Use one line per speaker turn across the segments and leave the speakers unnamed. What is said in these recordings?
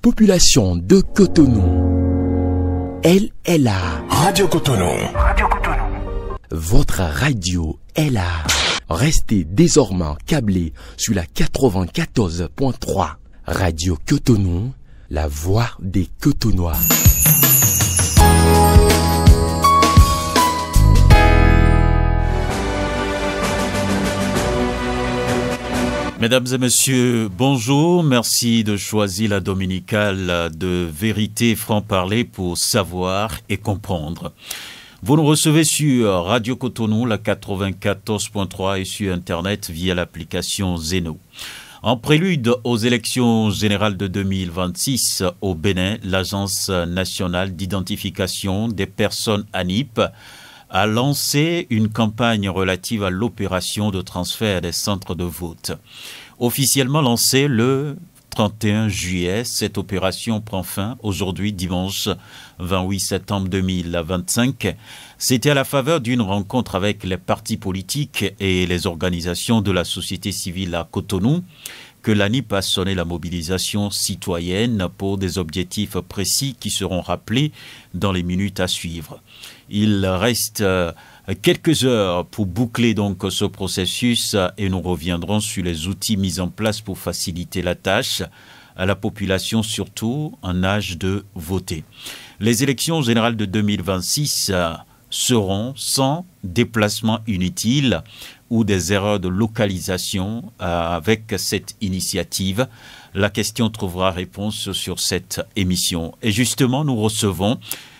population de Cotonou, elle est là.
Radio Cotonou.
Votre radio est là. Restez désormais câblés sur la 94.3. Radio Cotonou, la voix des Cotonois.
Mesdames et messieurs, bonjour. Merci de choisir la dominicale de Vérité Franc-Parler pour savoir et comprendre. Vous nous recevez sur Radio Cotonou, la 94.3 et sur Internet via l'application Zeno. En prélude aux élections générales de 2026 au Bénin, l'Agence nationale d'identification des personnes ANIP a lancé une campagne relative à l'opération de transfert des centres de vote. Officiellement lancée le 31 juillet, cette opération prend fin aujourd'hui, dimanche 28 septembre 2025. C'était à la faveur d'une rencontre avec les partis politiques et les organisations de la société civile à Cotonou que l'ANIP a sonné la mobilisation citoyenne pour des objectifs précis qui seront rappelés dans les minutes à suivre. Il reste quelques heures pour boucler donc ce processus et nous reviendrons sur les outils mis en place pour faciliter la tâche à la population, surtout en âge de voter. Les élections générales de 2026 seront sans déplacement inutile ou des erreurs de localisation. Avec cette initiative, la question trouvera réponse sur cette émission. Et justement, nous recevons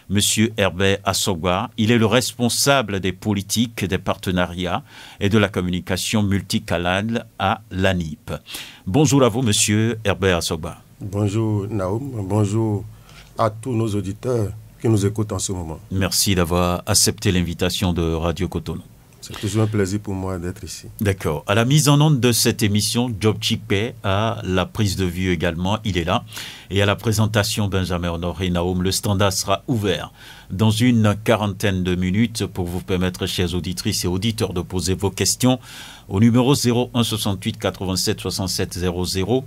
Monsieur Herbert Assogba. Il est le responsable des politiques, des partenariats et de la communication multicanale à l'ANIP. Bonjour à vous, Monsieur Herbert Assogba.
Bonjour Naoum, bonjour à tous nos auditeurs qui nous écoutent en ce moment.
Merci d'avoir accepté l'invitation de Radio Cotonou.
C'est toujours un plaisir pour moi d'être ici.
D'accord. À la mise en onde de cette émission, Job Chikpe, à la prise de vue également, il est là. Et à la présentation, Benjamin Honoré Naoum, le standard sera ouvert dans une quarantaine de minutes pour vous permettre, chers auditrices et auditeurs, de poser vos questions au numéro 01 68 87 67 00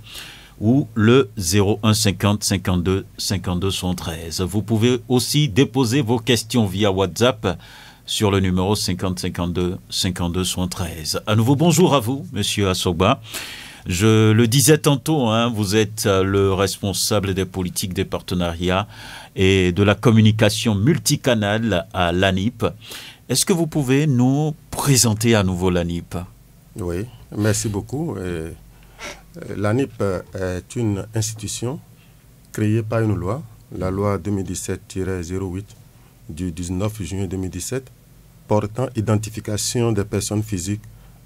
ou le 01 50 52 52 113. Vous pouvez aussi déposer vos questions via WhatsApp sur le numéro 50 52 52 113. À nouveau, bonjour à vous, Monsieur Assogba. Je le disais tantôt, vous êtes le responsable des politiques, des partenariats et de la communication multicanale à l'ANIP. Est-ce que vous pouvez nous présenter à nouveau l'ANIP?
Oui, merci beaucoup. L'ANIP est une institution créée par une loi, la loi 2017-08 du 19 juin 2017, portant identification des personnes physiques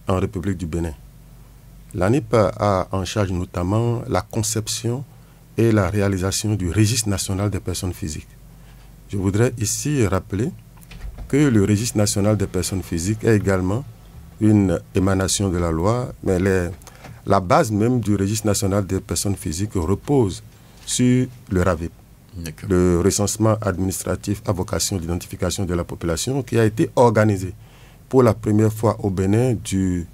en République du Bénin. L'ANIP a en charge notamment la conception et la réalisation du registre national des personnes physiques. Je voudrais ici rappeler que le registre national des personnes physiques est également une émanation de la loi, mais la base même du registre national des personnes physiques repose sur le RAVIP, le recensement administratif à vocation d'identification de la population, qui a été organisé pour la première fois au Bénin du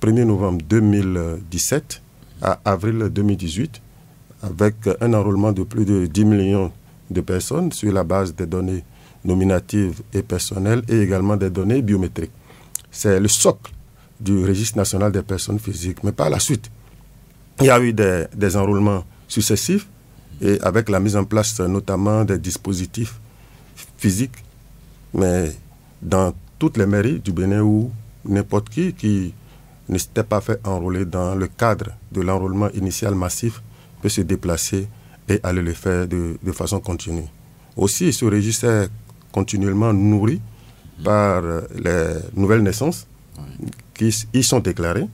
1er novembre 2017 à avril 2018, avec un enrôlement de plus de 10 millions de personnes sur la base des données nominatives et personnelles et également des données biométriques. C'est le socle du registre national des personnes physiques. Mais par la suite, il y a eu des enrôlements successifs et avec la mise en place notamment des dispositifs physiques, mais dans toutes les mairies du Bénin où n'importe qui ne s'était pas fait enrôler dans le cadre de l'enrôlement initial massif peut se déplacer et aller le faire de façon continue. Aussi, ce registre est continuellement nourri par les nouvelles naissances qui y sont déclarées,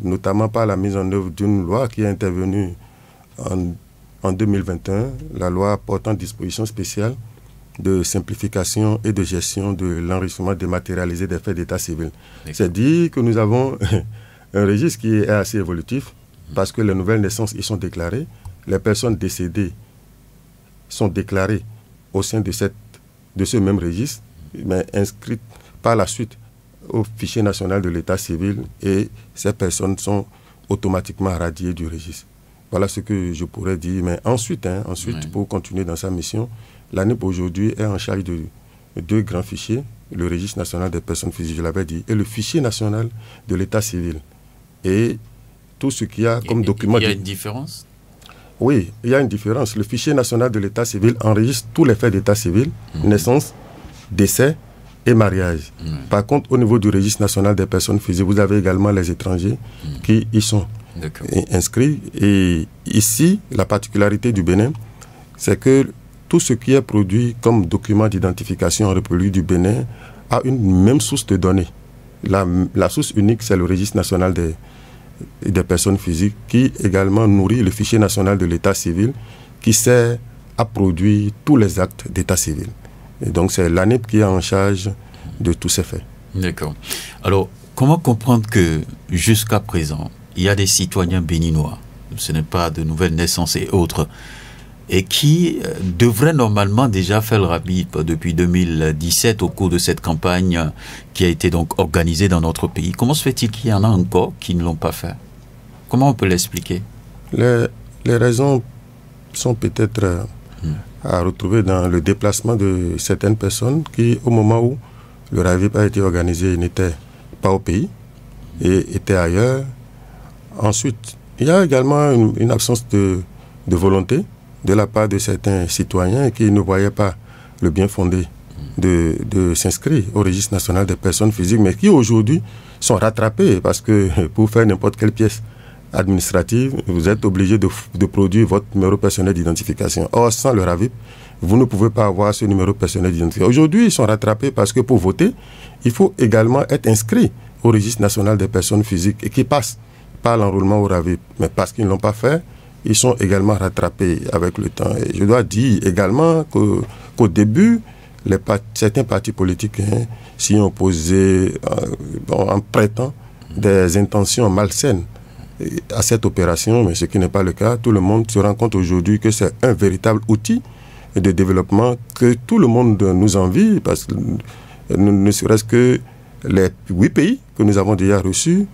notamment par la mise en œuvre d'une loi qui est intervenue en 2021, la loi portant dispositions spéciales de simplification et de gestion de l'enregistrement dématérialisé des faits d'état civil. C'est dire que nous avons un registre qui est assez évolutif parce que les nouvelles naissances y sont déclarées, les personnes décédées sont déclarées au sein de ce même registre, mais inscrites par la suite au fichier national de l'état civil et ces personnes sont automatiquement radiées du registre. Voilà ce que je pourrais dire. Mais ensuite, pour continuer dans sa mission, l'ANIP aujourd'hui est en charge de 2 grands fichiers, le registre national des personnes physiques, je l'avais dit, et le fichier national de l'état civil. Et tout ce qu'il y a comme document...
Il y a une différence?
Oui, il y a une différence. Le fichier national de l'état civil enregistre tous les faits d'état civil, naissance, décès et mariage. Par contre, au niveau du registre national des personnes physiques, vous avez également les étrangers qui y sont inscrits. Et ici, la particularité du Bénin, c'est que tout ce qui est produit comme document d'identification en République du Bénin a une même source de données. La source unique, c'est le registre national des personnes physiques qui également nourrit le fichier national de l'état civil qui sert à produire tous les actes d'état civil. Et donc c'est l'ANIP qui est en charge de tous ces faits.
D'accord. Alors, comment comprendre que jusqu'à présent, il y a des citoyens béninois, ce n'est pas de nouvelles naissances et autres, et qui devraient normalement déjà faire le RABIP depuis 2017 au cours de cette campagne qui a été donc organisée dans notre pays. Comment se fait-il qu'il y en a encore qui ne l'ont pas fait? Comment on peut l'expliquer?
Les raisons sont peut-être à retrouver dans le déplacement de certaines personnes qui, au moment où le RABIP a été organisé, n'étaient pas au pays et étaient ailleurs. Ensuite, il y a également une absence de volonté de la part de certains citoyens qui ne voyaient pas le bien fondé de s'inscrire au registre national des personnes physiques, mais qui aujourd'hui sont rattrapés parce que pour faire n'importe quelle pièce administrative, vous êtes obligé de produire votre numéro personnel d'identification. Or, sans le RABIP, vous ne pouvez pas avoir ce numéro personnel d'identification. Aujourd'hui, ils sont rattrapés parce que pour voter, il faut également être inscrit au registre national des personnes physiques et qui passe par l'enrôlement au RABIP. Mais parce qu'ils ne l'ont pas fait, ils sont également rattrapés avec le temps. Et je dois dire également qu'au début, certains partis politiques s'y ont opposés en prêtant des intentions malsaines à cette opération, mais ce qui n'est pas le cas. Tout le monde se rend compte aujourd'hui que c'est un véritable outil de développement que tout le monde nous envie, parce que ne serait-ce que les 8 pays que nous avons déjà reçus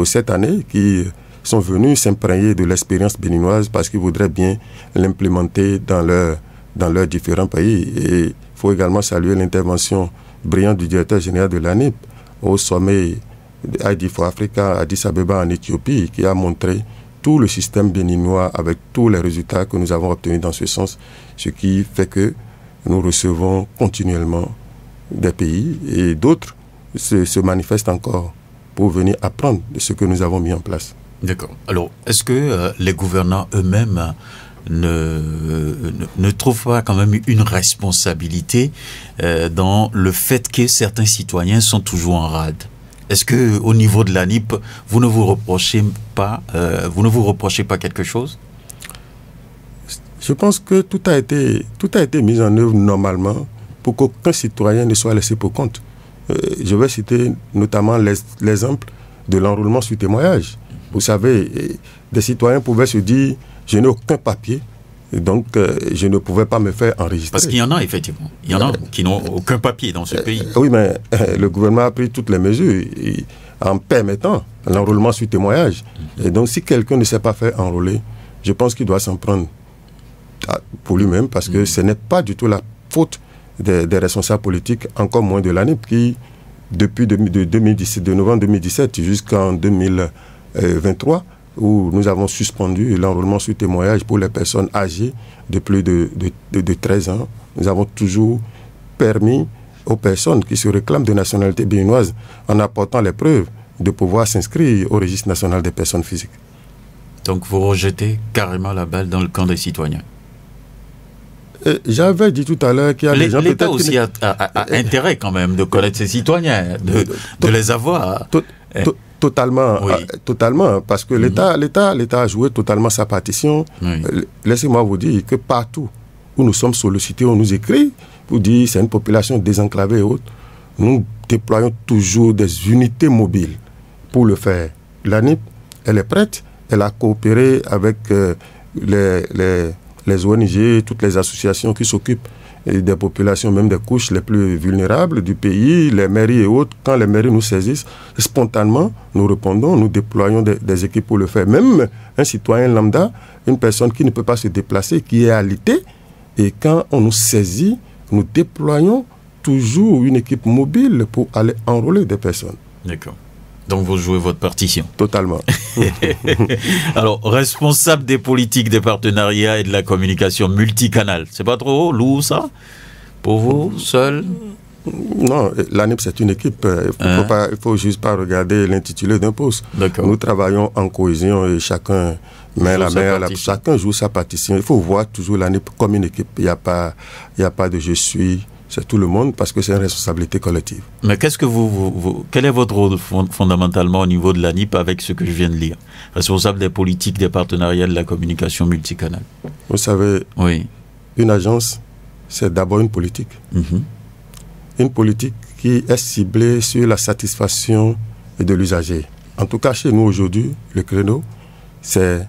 cette année, qui sont venus s'imprégner de l'expérience béninoise parce qu'ils voudraient bien l'implémenter dans leurs différents pays. Et il faut également saluer l'intervention brillante du directeur général de l'ANIP au sommet ID for Africa à Addis Abeba en Éthiopie, qui a montré tout le système béninois avec tous les résultats que nous avons obtenus dans ce sens, ce qui fait que nous recevons continuellement des pays et d'autres se manifestent encore pour venir apprendre de ce que nous avons mis en place.
D'accord. Alors, est-ce que les gouvernants eux-mêmes ne trouvent pas quand même une responsabilité dans le fait que certains citoyens sont toujours en rade? Est-ce que au niveau de l'ANIP, vous ne vous reprochez pas quelque chose?
Je pense que tout a été mis en œuvre normalement pour qu'aucun citoyen ne soit laissé pour compte. Je vais citer notamment l'exemple de l'enrôlement sur témoignage. Vous savez, des citoyens pouvaient se dire « je n'ai aucun papier ». Donc, je ne pouvais pas me faire enregistrer.
Parce qu'il y en a, effectivement. Il y en a qui n'ont aucun papier dans ce pays.
Oui, mais le gouvernement a pris toutes les mesures en permettant l'enrôlement sur témoignage. Et donc, si quelqu'un ne s'est pas fait enrôler, je pense qu'il doit s'en prendre pour lui-même, parce que ce n'est pas du tout la faute des responsables politiques, encore moins de l'ANIP, qui, depuis de novembre 2017 jusqu'en 2023, où nous avons suspendu l'enrôlement sur témoignage pour les personnes âgées de plus de 13 ans. Nous avons toujours permis aux personnes qui se réclament de nationalité béninoise, en apportant les preuves, de pouvoir s'inscrire au registre national des personnes physiques.
Donc vous rejetez carrément la balle dans le camp des citoyens?
J'avais dit tout à l'heure qu'il y a des gens...
L'État aussi a intérêt quand même de connaître ses citoyens, de les avoir.
Totalement, oui. Totalement, parce que l'État a joué totalement sa partition. Oui. Laissez-moi vous dire que partout où nous sommes sollicités, on nous écrit pour dire c'est une population désenclavée et autres. Nous déployons toujours des unités mobiles pour le faire. L'ANIP, elle est prête, elle a coopéré avec les ONG, toutes les associations qui s'occupent et des populations, même des couches les plus vulnérables du pays, les mairies et autres. Quand les mairies nous saisissent, spontanément, nous répondons, nous déployons des équipes pour le faire. Même un citoyen lambda, une personne qui ne peut pas se déplacer, qui est alité, et quand on nous saisit, nous déployons toujours une équipe mobile pour aller enrôler des personnes.
D'accord. Donc vous jouez votre partition.
Totalement.
Alors, responsable des politiques, des partenariats et de la communication multicanal, c'est pas trop lourd ça? Pour vous, seul?
Non, l'ANIP c'est une équipe. Il faut juste pas regarder l'intitulé d'un poste. Nous travaillons en cohésion et chacun met la main, chacun joue sa partition. Il faut voir toujours l'ANIP comme une équipe. Il n'y a pas de je suis. C'est tout le monde parce que c'est une responsabilité collective.
Mais qu'est-ce que quel est votre rôle fondamentalement au niveau de l'ANIP avec ce que je viens de lire? Responsable des politiques, des partenariats, de la communication multicanal.
Vous savez, oui. Une agence, c'est d'abord une politique. Une politique qui est ciblée sur la satisfaction de l'usager. En tout cas, chez nous aujourd'hui, le créneau, c'est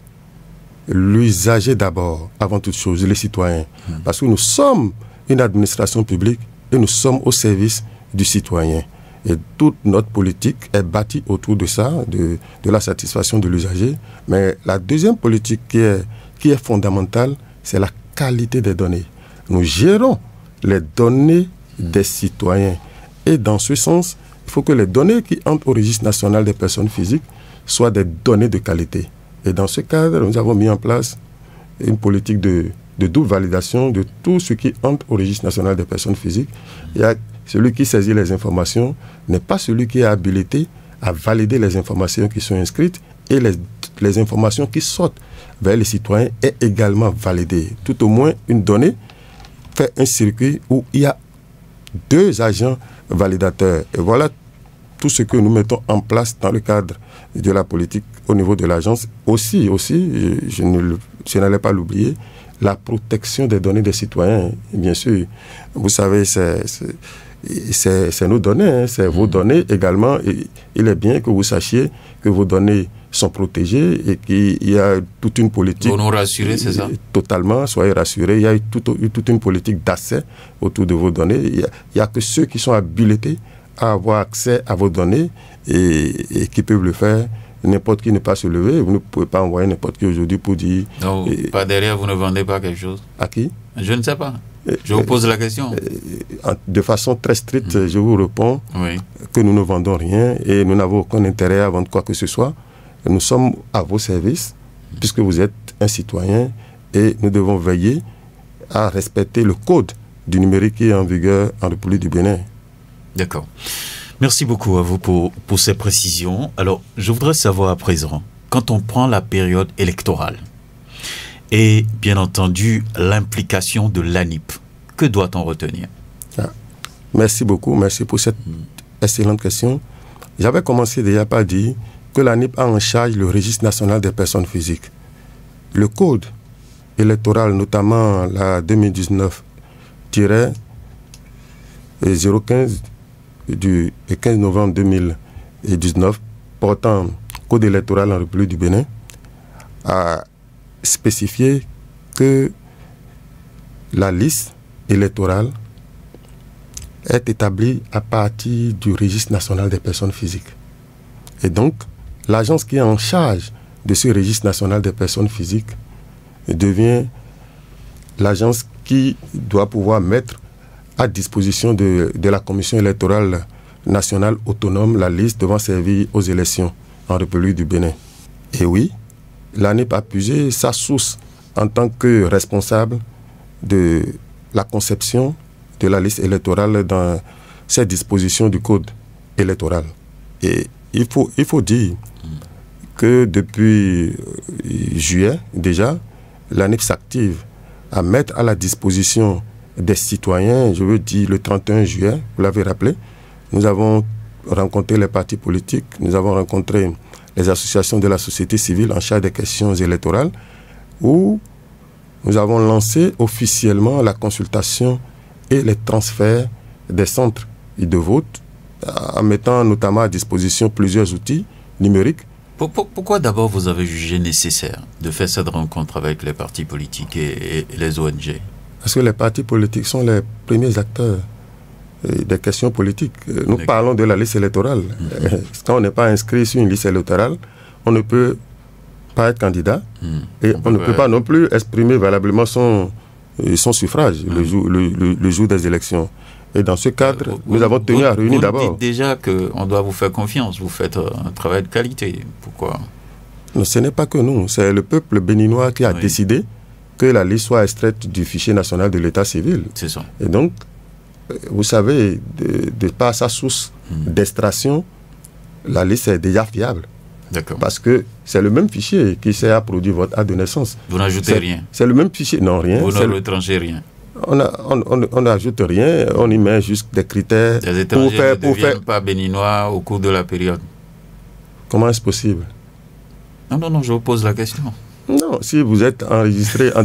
l'usager d'abord, avant toute chose, les citoyens. Parce que nous sommes une administration publique et nous sommes au service du citoyen. Et toute notre politique est bâtie autour de ça, de la satisfaction de l'usager. Mais la deuxième politique qui est fondamentale, c'est la qualité des données. Nous gérons les données des citoyens. Et dans ce sens, il faut que les données qui entrent au registre national des personnes physiques soient des données de qualité. Et dans ce cadre, nous avons mis en place une politique de double validation de tout ce qui entre au registre national des personnes physiques. Il y a celui qui saisit les informations n'est pas celui qui est habilité à valider les informations qui sont inscrites, et les informations qui sortent vers les citoyens est également validée. Tout au moins, une donnée fait un circuit où il y a 2 agents validateurs. Et voilà tout ce que nous mettons en place dans le cadre de la politique au niveau de l'agence. Aussi, je n'allais pas l'oublier, la protection des données des citoyens. Bien sûr, vous savez, c'est nos données, c'est vos données également. Et il est bien que vous sachiez que vos données sont protégées et qu'il y a toute une politique.
Vous nous rassurez, c'est ça?
Totalement, soyez rassurés. Il y a toute une politique d'accès autour de vos données. Il n'y a que ceux qui sont habilités à avoir accès à vos données et qui peuvent le faire. N'importe qui n'est pas se lever. Vous ne pouvez pas envoyer n'importe qui aujourd'hui pour dire...
Non, pas derrière, vous ne vendez pas quelque chose?
À qui?
Je ne sais pas. Je vous pose la question.
De façon très stricte, je vous réponds que nous ne vendons rien et nous n'avons aucun intérêt à vendre quoi que ce soit. Nous sommes à vos services puisque vous êtes un citoyen et nous devons veiller à respecter le code du numérique qui est en vigueur en République du Bénin.
D'accord. Merci beaucoup à vous pour ces précisions. Alors, je voudrais savoir à présent, quand on prend la période électorale et bien entendu l'implication de l'ANIP, que doit-on retenir?
Merci beaucoup, merci pour cette excellente question. J'avais commencé déjà par dire que l'ANIP a en charge le registre national des personnes physiques. Le code électoral, notamment la 2019-015 du 15 novembre 2019 portant code électoral en République du Bénin, a spécifié que la liste électorale est établie à partir du registre national des personnes physiques. Et donc, l'agence qui est en charge de ce registre national des personnes physiques devient l'agence qui doit pouvoir mettre à disposition de la Commission électorale nationale autonome la liste devant servir aux élections en République du Bénin. Et oui, l'ANIP a puisé sa source en tant que responsable de la conception de la liste électorale dans ces dispositions du code électoral. Et il faut dire que depuis juillet déjà, l'ANIP s'active à mettre à la disposition des citoyens, je veux dire le 31 juillet, vous l'avez rappelé, nous avons rencontré les partis politiques, nous avons rencontré les associations de la société civile en charge des questions électorales, où nous avons lancé officiellement la consultation et les transferts des centres de vote, en mettant notamment à disposition plusieurs outils numériques.
Pourquoi d'abord vous avez jugé nécessaire de faire cette rencontre avec les partis politiques et les ONG?
Parce que les partis politiques sont les premiers acteurs des questions politiques. Nous parlons de la liste électorale. Quand on n'est pas inscrit sur une liste électorale, on ne peut pas être candidat et on ne peut pas non plus exprimer valablement son suffrage le jour des élections. Et dans ce cadre, nous avons tenu à réunir d'abord.
Vous dites déjà qu'on doit vous faire confiance, vous faites un travail de qualité. Pourquoi?
Non, ce n'est pas que nous, c'est le peuple béninois qui a décidé que la liste soit extraite du fichier national de l'état civil.
C'est ça.
Et donc, vous savez, de par sa source d'extraction, la liste est déjà fiable. D'accord. Parce que c'est le même fichier qui sert à produire votre acte de naissance.
Vous n'ajoutez rien?
C'est le même fichier, non, rien.
Vous ne retranchez rien?
On n'ajoute rien, on y met juste des critères.
Les étrangers ne deviennent pas béninois au cours de la période.
Comment est-ce possible?
Non, je vous pose la question.
Non, si vous êtes enregistré en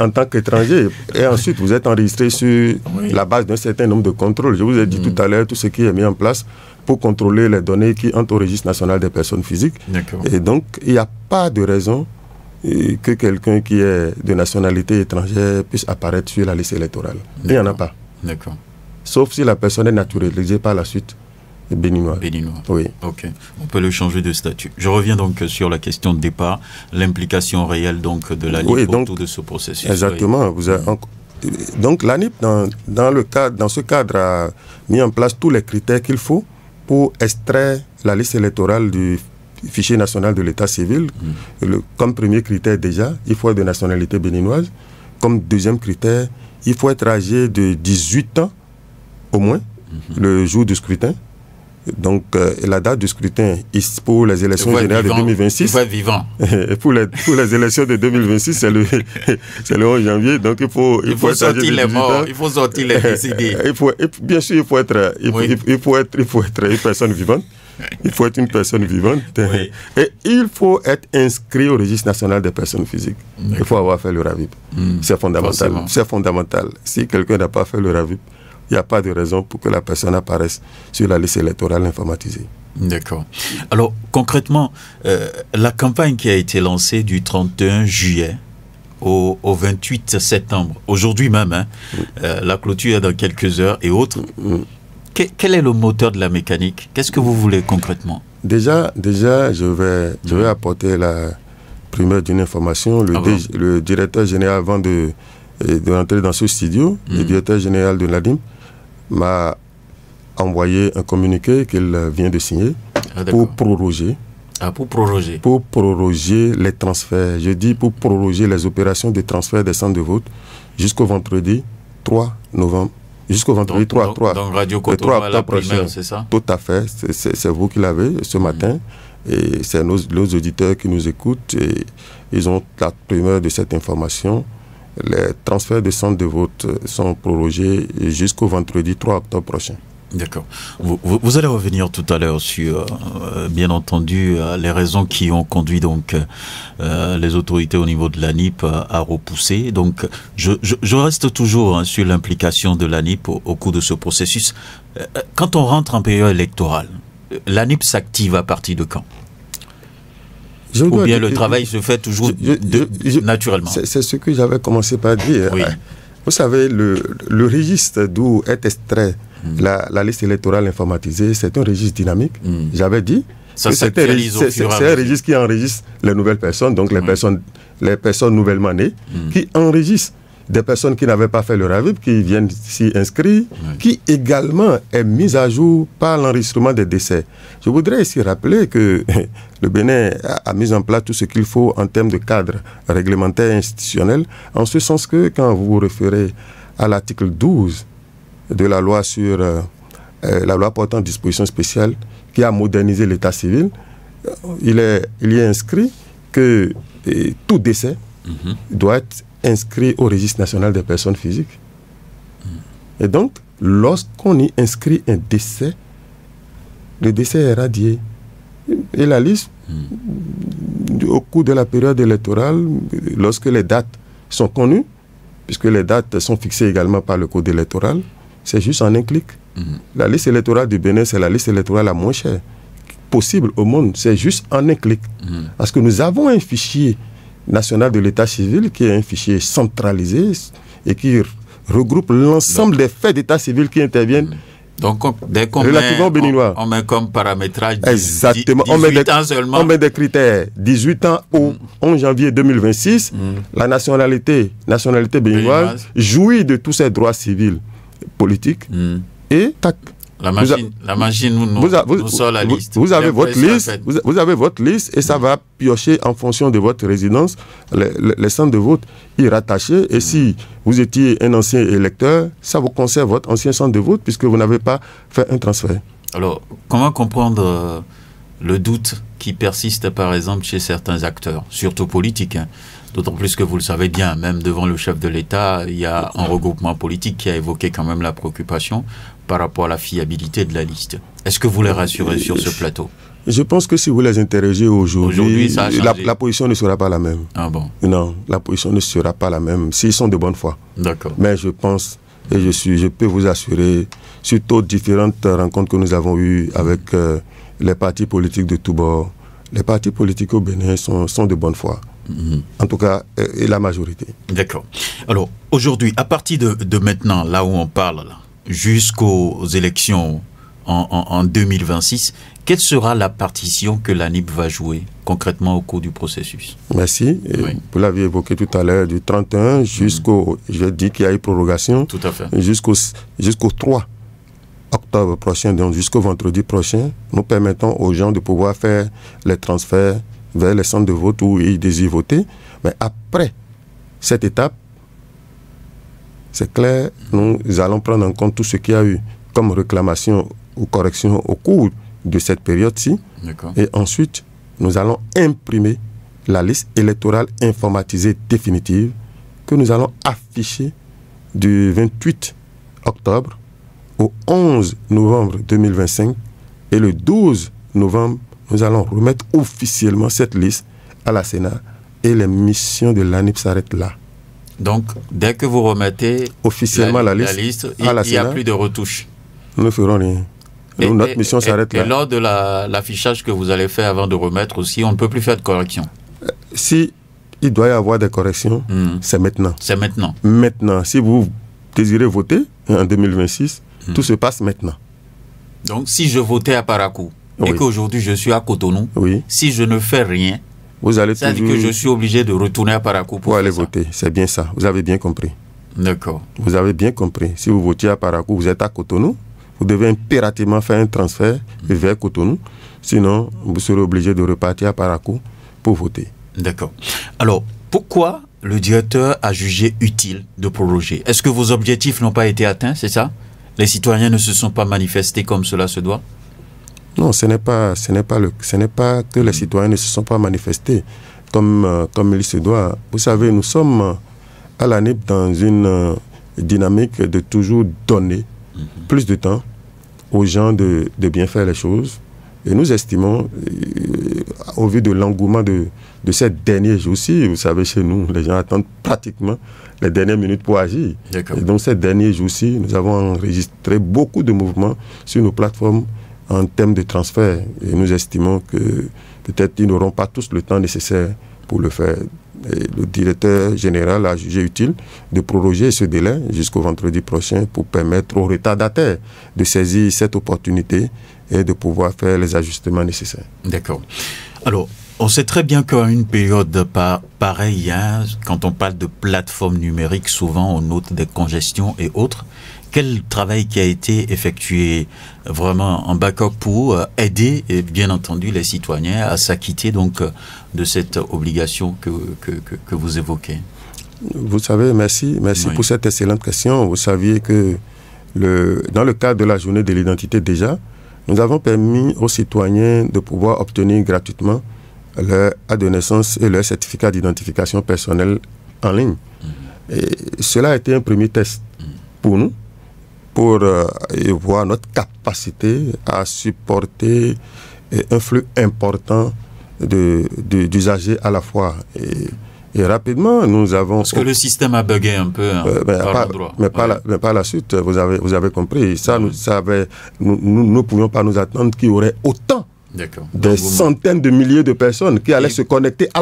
tant qu'étranger et ensuite vous êtes enregistré sur la base d'un certain nombre de contrôles. Je vous ai dit tout à l'heure tout ce qui est mis en place pour contrôler les données qui entrent au registre national des personnes physiques. Et donc, il n'y a pas de raison que quelqu'un qui est de nationalité étrangère puisse apparaître sur la liste électorale. Il n'y en a pas.
D'accord.
Sauf si la personne est naturalisée par la suite. Béninois.
Oui. Ok. On peut le changer de statut. Je reviens donc sur la question de départ, l'implication réelle donc de l'ANIP autour de ce processus.
Exactement. Donc l'ANIP, dans ce cadre, a mis en place tous les critères qu'il faut pour extraire la liste électorale du fichier national de l'état civil. Comme premier critère déjà, il faut être de nationalité béninoise. Comme deuxième critère, il faut être âgé de 18 ans au moins le jour du scrutin. Donc, la date du scrutin pour les élections générales de 2026.
Il faut être vivant.
pour les élections de faut c'est le 11 janvier. Donc, il faut
sortir les morts, il faut sortir les décédés.
Bien sûr, il faut être une personne vivante. Il faut être une personne vivante. Oui. Et il faut être inscrit au registre national des personnes physiques. Il faut avoir fait le RAVIP. C'est fondamental. C'est fondamental. Si quelqu'un n'a pas fait le RAVIP, il n'y a pas de raison pour que la personne apparaisse sur la liste électorale informatisée.
D'accord. Alors, concrètement, la campagne qui a été lancée du 31 juillet au 28 septembre, aujourd'hui même, la clôture est dans quelques heures et autres, quel est le moteur de la mécanique? Qu'est-ce que vous voulez concrètement?
Déjà, je vais apporter la primeur d'une information. Le directeur général, avant de rentrer dans ce studio, le directeur général de l'ANIP m'a envoyé un communiqué qu'il vient de signer pour proroger.
Pour
proroger les transferts. Je dis pour proroger les opérations de transfert des centres de vote jusqu'au vendredi 3 novembre. Jusqu'au vendredi 3 octobre prochain.
C'est ça?
Tout à fait. C'est vous qui l'avez ce matin. Et c'est nos auditeurs qui nous écoutent. Et ils ont la primeur de cette information. Les transferts de centres de vote sont prorogés jusqu'au vendredi 3 octobre prochain.
D'accord. Vous allez revenir tout à l'heure sur, bien entendu, les raisons qui ont conduit donc les autorités au niveau de l'ANIP à repousser. Donc, je reste toujours sur l'implication de l'ANIP au cours de ce processus. Quand on rentre en période électorale, l'ANIP s'active à partir de quand? Ou bien le travail se fait toujours naturellement?
C'est ce que j'avais commencé par dire.
Oui.
Vous savez, le registre d'où est extrait la liste électorale informatisée, c'est un registre dynamique. J'avais dit que c'est un registre qui enregistre les nouvelles personnes, donc les personnes nouvellement nées, qui enregistrent des personnes qui n'avaient pas fait le RAVIP, qui viennent s'y inscrire, qui également est mise à jour par l'enregistrement des décès. Je voudrais ici rappeler que le Bénin a mis en place tout ce qu'il faut en termes de cadre réglementaire et institutionnel, en ce sens que quand vous vous référez à l'article 12 de la loi sur la loi portant dispositions spéciales qui a modernisé l'état civil, il y est inscrit que tout décès doit être inscrit au registre national des personnes physiques. Et donc, lorsqu'on y inscrit un décès, le décès est radié. Et la liste, au cours de la période électorale, lorsque les dates sont connues, puisque les dates sont fixées également par le code électoral, c'est juste en un clic. La liste électorale du Bénin, c'est la liste électorale la moins chère possible au monde. C'est juste en un clic. Parce que nous avons un fichier national de l'état civil, qui est un fichier centralisé et qui regroupe l'ensemble des faits d'état civil qui interviennent.
Donc, dès qu'on on met comme paramétrage
18
ans seulement.
On met des critères. 18 ans au 11 janvier 2026, la nationalité béninoise jouit de tous ses droits civils, politiques, et tac.
La machine nous sort la liste.
Vous avez votre liste, vous avez votre liste et ça va piocher en fonction de votre résidence les centres de vote y rattachés. Et si vous étiez un ancien électeur, ça vous conserve votre ancien centre de vote puisque vous n'avez pas fait un transfert.
Alors, comment comprendre le doute qui persiste par exemple chez certains acteurs, surtout politiques, hein? D'autant plus que vous le savez bien, même devant le chef de l'État, il y a un regroupement politique qui a évoqué quand même la préoccupation par rapport à la fiabilité de la liste. Est-ce que vous les rassurez sur ce plateau?
Je pense que si vous les interrogez aujourd'hui, la position ne sera pas la même.
Ah bon?
Non, la position ne sera pas la même s'ils sont de bonne foi.
D'accord.
Mais je pense, et je peux vous assurer, suite aux différentes rencontres que nous avons eues avec les partis politiques de tous bords, les partis politiques au Bénin sont de bonne foi. En tout cas, et la majorité.
D'accord. Alors, aujourd'hui, à partir de maintenant, là où on parle, jusqu'aux élections en 2026, quelle sera la partition que l'ANIP va jouer concrètement au cours du processus?
Merci. Oui. Vous l'aviez évoqué tout à l'heure, du 31 jusqu'au, je dis qu'il y a eu prorogation,
tout à fait,
jusqu'au 3 octobre prochain, donc jusqu'au vendredi prochain, nous permettons aux gens de pouvoir faire les transferts vers les centres de vote où ils désirent voter. Mais après cette étape, c'est clair, nous allons prendre en compte tout ce qu'il y a eu comme réclamation ou correction au cours de cette période-ci. Et ensuite, nous allons imprimer la liste électorale informatisée définitive que nous allons afficher du 28 octobre au 11 novembre 2025 et le 12 novembre, nous allons remettre officiellement cette liste à la Sénat et les missions de l'ANIP s'arrêtent là.
Donc, dès que vous remettez
officiellement la liste
il n'y a plus de retouches.
Nous ne ferons rien. Notre mission s'arrête là.
Et lors de l'affichage que vous allez faire avant de remettre aussi, on ne peut plus faire de corrections.
Si il doit y avoir des corrections, c'est maintenant.
C'est maintenant.
Maintenant, si vous désirez voter en 2026, tout se passe maintenant.
Donc, si je votais à Parakou, et qu'aujourd'hui je suis à Cotonou, si je ne fais rien, ça veut dire que je suis obligé de retourner à Parakou pour
aller voter. C'est bien ça, vous avez bien compris.
D'accord.
Vous avez bien compris. Si vous votiez à Parakou, vous êtes à Cotonou, vous devez impérativement faire un transfert vers Cotonou, sinon vous serez obligé de repartir à Parakou pour voter.
D'accord. Alors, pourquoi le directeur a jugé utile de proroger? Est-ce que vos objectifs n'ont pas été atteints, c'est ça? Les citoyens ne se sont pas manifestés comme cela se doit?
Non, ce n'est pas que les citoyens ne se sont pas manifestés comme il se doit. Vous savez, nous sommes à l'ANIP dans une dynamique de toujours donner plus de temps aux gens de bien faire les choses. Et nous estimons, au vu de l'engouement de ces derniers jours-ci, vous savez, chez nous, les gens attendent pratiquement les dernières minutes pour agir. Et donc, ces derniers jours-ci, nous avons enregistré beaucoup de mouvements sur nos plateformes en termes de transfert. Et nous estimons que peut-être ils n'auront pas tous le temps nécessaire pour le faire. Et le directeur général a jugé utile de proroger ce délai jusqu'au vendredi prochain pour permettre aux retardataires de saisir cette opportunité et de pouvoir faire les ajustements nécessaires.
D'accord. Alors, on sait très bien qu'à une période pareille, quand on parle de plateforme numérique, souvent on note des congestions et autres. Quel travail qui a été effectué vraiment en backup pour aider, et bien entendu, les citoyens à s'acquitter donc de cette obligation que vous évoquez?
Vous savez, merci pour cette excellente question. Vous saviez que dans le cadre de la journée de l'identité déjà, nous avons permis aux citoyens de pouvoir obtenir gratuitement leur acte de naissance et leur certificat d'identification personnelle en ligne. Et cela a été un premier test pour nous, pour voir notre capacité à supporter un flux important d'usagers à la fois. Et rapidement, nous avons...
Parce que le système a bugué un peu par endroit.
Mais par la suite, vous avez compris. Ça, nous ne pouvions pas nous attendre qu'il y aurait autant Des centaines de milliers de personnes qui allaient se connecter à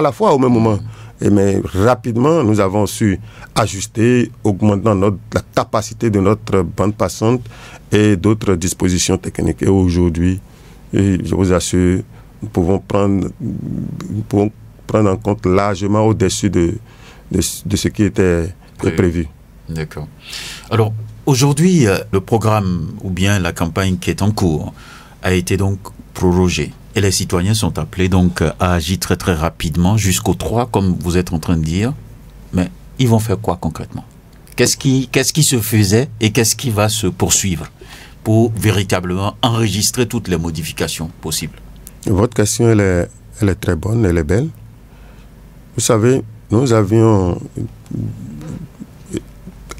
la fois au même moment. Mais rapidement, nous avons su ajuster, augmentant la capacité de notre bande passante et d'autres dispositions techniques. Et aujourd'hui, je vous assure, nous pouvons prendre en compte largement au-dessus de ce qui était prévu.
D'accord. Alors, aujourd'hui, le programme ou bien la campagne qui est en cours a été donc prorogée. Et les citoyens sont appelés donc à agir très très rapidement jusqu'au 3, comme vous êtes en train de dire. Mais ils vont faire quoi concrètement? Qu'est-ce qui se faisait et qu'est-ce qui va se poursuivre pour véritablement enregistrer toutes les modifications possibles?
Votre question, elle est très bonne, elle est belle. Vous savez, nous avions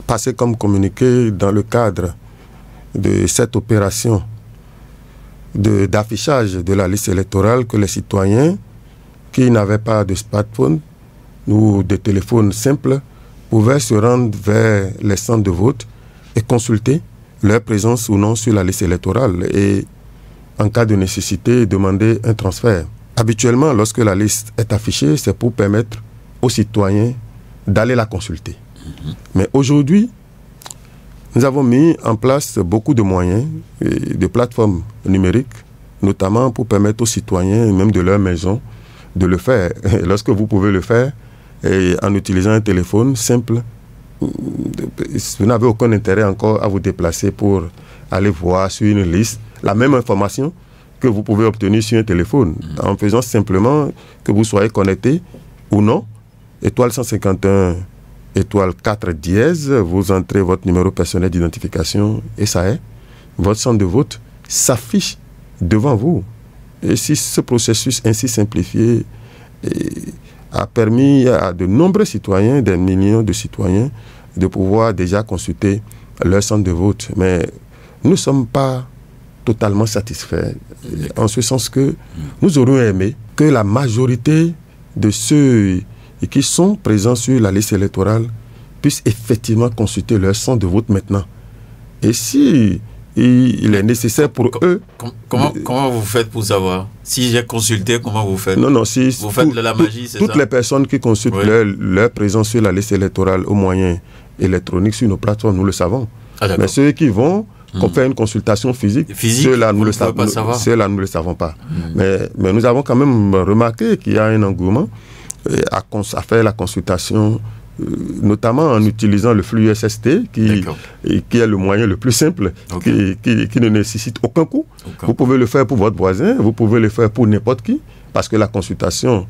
passé comme communiqué dans le cadre de cette opération d'affichage de la liste électorale que les citoyens qui n'avaient pas de smartphone ou de téléphone simple pouvaient se rendre vers les centres de vote et consulter leur présence ou non sur la liste électorale et, en cas de nécessité, demander un transfert. Habituellement, lorsque la liste est affichée, c'est pour permettre aux citoyens d'aller la consulter. Mais aujourd'hui, nous avons mis en place beaucoup de moyens, de plateformes numériques, notamment pour permettre aux citoyens, même de leur maison, de le faire. Et lorsque vous pouvez le faire, en utilisant un téléphone simple, vous n'avez aucun intérêt encore à vous déplacer pour aller voir sur une liste la même information que vous pouvez obtenir sur un téléphone, en faisant simplement que vous soyez connecté ou non, étoile 151, étoile 4 dièse, vous entrez votre numéro personnel d'identification et ça est, votre centre de vote s'affiche devant vous. Et si ce processus ainsi simplifié a permis à de nombreux citoyens, des millions de citoyens, de pouvoir déjà consulter leur centre de vote. Mais nous ne sommes pas totalement satisfaits, en ce sens que nous aurions aimé que la majorité de ceux qui sont présents sur la liste électorale puissent effectivement consulter leur centre de vote maintenant. Et si il est nécessaire pour eux...
Comment vous faites pour savoir? Si j'ai consulté, comment vous faites?
Non, si
vous faites de la magie, c'est ça?
Toutes les personnes qui consultent leur présence sur la liste électorale au moyen électronique sur nos plateformes, nous le savons. Mais ceux qui vont faire une consultation physique, ceux-là, nous ne le savons pas. Mais nous avons quand même remarqué qu'il y a un engouement à faire la consultation, notamment en utilisant le flux SST, qui est le moyen le plus simple, qui ne nécessite aucun coût. Vous pouvez le faire pour votre voisin, vous pouvez le faire pour n'importe qui, parce que la consultation,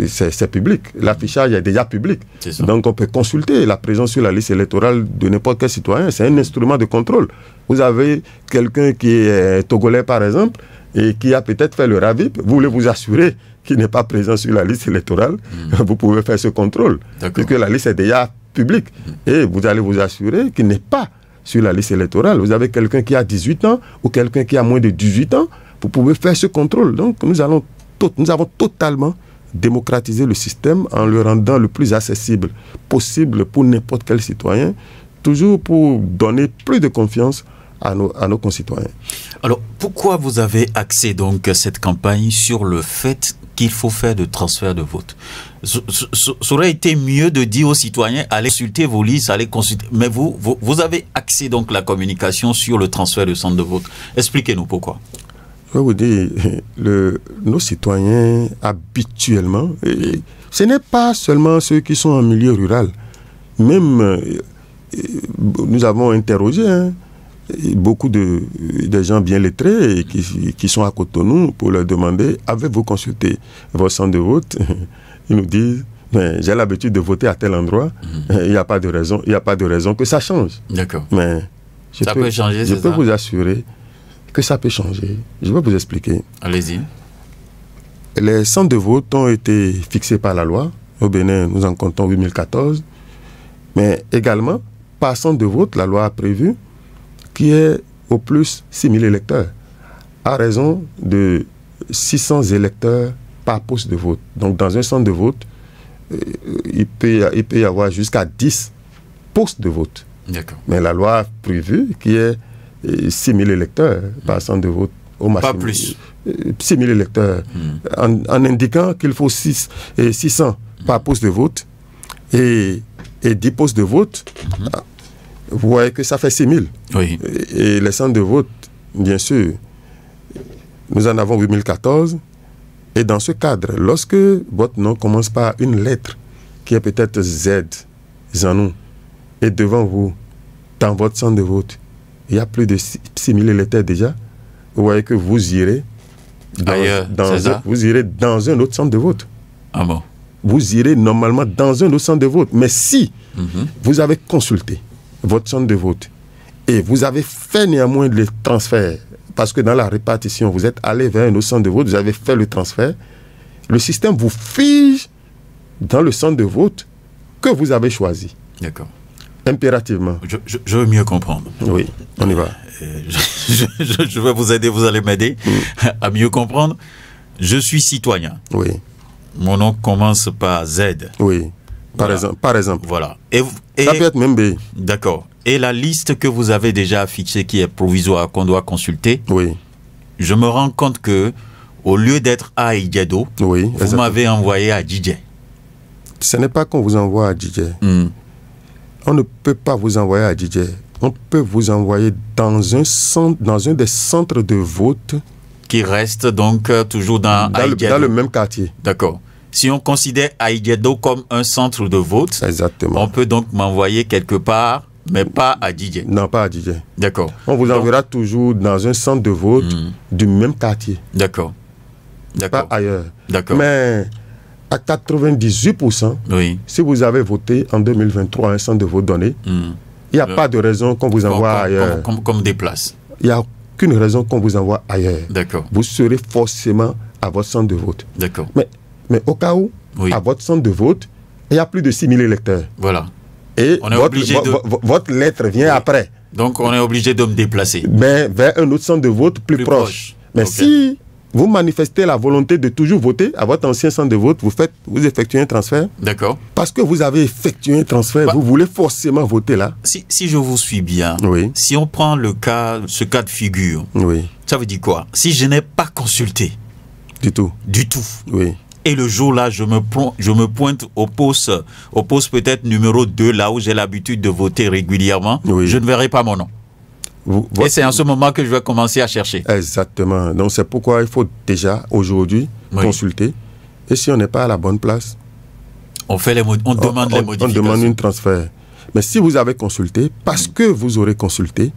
c'est public. L'affichage est déjà public. Donc on peut consulter la présence sur la liste électorale de n'importe quel citoyen. C'est un instrument de contrôle. Vous avez quelqu'un qui est togolais, par exemple, et qui a peut-être fait le RAVIP, vous voulez vous assurer qu'il n'est pas présent sur la liste électorale, vous pouvez faire ce contrôle, puisque la liste est déjà publique. Et vous allez vous assurer qu'il n'est pas sur la liste électorale. Vous avez quelqu'un qui a 18 ans ou quelqu'un qui a moins de 18 ans, vous pouvez faire ce contrôle. Donc nous avons totalement démocratisé le système en le rendant le plus accessible possible pour n'importe quel citoyen, toujours pour donner plus de confiance à nos concitoyens.
Alors, pourquoi vous avez axé donc cette campagne sur le fait qu'il faut faire de transfert de vote? Ça aurait été mieux de dire aux citoyens, allez consulter vos listes, allez consulter. Mais vous avez axé donc la communication sur le transfert de centre de vote. Expliquez-nous pourquoi.
Je vais vous dire, nos citoyens, habituellement, ce n'est pas seulement ceux qui sont en milieu rural. Même, nous avons interrogé beaucoup de gens bien lettrés et qui sont à Cotonou pour leur demander, avez-vous consulté votre centre de vote? Ils nous disent, j'ai l'habitude de voter à tel endroit, il n'y a pas de raison que ça change.
D'accord.
Mais
ça peut changer,
je peux vous assurer que ça peut changer. Je vais vous expliquer.
Allez-y.
Les centres de vote ont été fixés par la loi. Au Bénin, nous en comptons 8014. Mais également, par centre de vote, la loi a prévu qu'il y ait au plus 6000 électeurs, à raison de 600 électeurs par poste de vote. Donc, dans un centre de vote, il peut y avoir jusqu'à 10 postes de vote. Mais la loi a prévu qu'il y ait 6000 électeurs par centre de vote au maximum.
Pas plus.
6 000 électeurs. En indiquant qu'il faut 600 par poste de vote et 10 postes de vote, vous voyez que ça fait 6 000.
Oui.
Et les centres de vote, bien sûr, nous en avons 8014. Et dans ce cadre, lorsque votre nom commence par une lettre qui est peut-être Z, Zanou, et devant vous, dans votre centre de vote, il y a plus de 6 000 électeurs déjà, vous voyez que vous irez vous irez dans un autre centre de vote.
Ah bon?
Vous irez normalement dans un autre centre de vote. Mais si vous avez consulté votre centre de vote et vous avez fait néanmoins le transfert, parce que dans la répartition, vous êtes allé vers un autre centre de vote, vous avez fait le transfert, le système vous fige dans le centre de vote que vous avez choisi.
D'accord.
Impérativement.
Je veux mieux comprendre.
Oui, on y va.
Je vais vous aider, vous allez m'aider à mieux comprendre. Je suis citoyen.
Oui.
Mon nom commence par Z.
Oui.
Voilà.
Par exemple.
Voilà.
Ça peut être même B.
D'accord. Et la liste que vous avez déjà affichée, qui est provisoire, qu'on doit consulter,
oui.
Je me rends compte que, au lieu d'être à Idiado,
oui,
vous
exactement.
m'avez envoyé à DJ.
Ce n'est pas qu'on vous envoie à DJ. On ne peut pas vous envoyer à DJ. On peut vous envoyer dans un centre, dans un des centres de vote.
Qui reste donc toujours dans
le même quartier.
D'accord. Si on considère Aïdiado comme un centre de vote,
exactement,
on peut donc m'envoyer quelque part, mais pas à DJ.
Non, pas à DJ.
D'accord.
On vous enverra toujours dans un centre de vote du même quartier.
D'accord.
Pas ailleurs.
D'accord.
Mais à 98%,
oui,
si vous avez voté en 2023 à un centre de vote donné, il n'y a pas de raison qu'on vous envoie ailleurs.
Comme des places.
Il n'y a aucune raison qu'on vous envoie ailleurs.
D'accord.
Vous serez forcément à votre centre de vote.
D'accord.
Mais au cas où, à votre centre de vote, il y a plus de 6 000 électeurs.
Voilà.
Et
on est obligé
votre lettre vient après.
Donc on est obligé de me déplacer.
Mais vers un autre centre de vote plus proche. Mais si vous manifestez la volonté de toujours voter à votre ancien centre de vote, vous effectuez un transfert.
D'accord.
Parce que vous avez effectué un transfert, vous voulez forcément voter là.
Si je vous suis bien, si on prend ce cas de figure, ça veut dire quoi? Si je n'ai pas consulté.
Du tout.
Du tout.
Oui.
Et le jour-là, je me pointe au poste peut-être numéro 2, là où j'ai l'habitude de voter régulièrement, je ne verrai pas mon nom. Et c'est en ce moment que je vais commencer à chercher.
Exactement. Donc c'est pourquoi il faut déjà, aujourd'hui, consulter. Et si on n'est pas à la bonne place,
on demande les modifications.
On demande un transfert. Mais si vous avez consulté, parce que vous aurez consulté,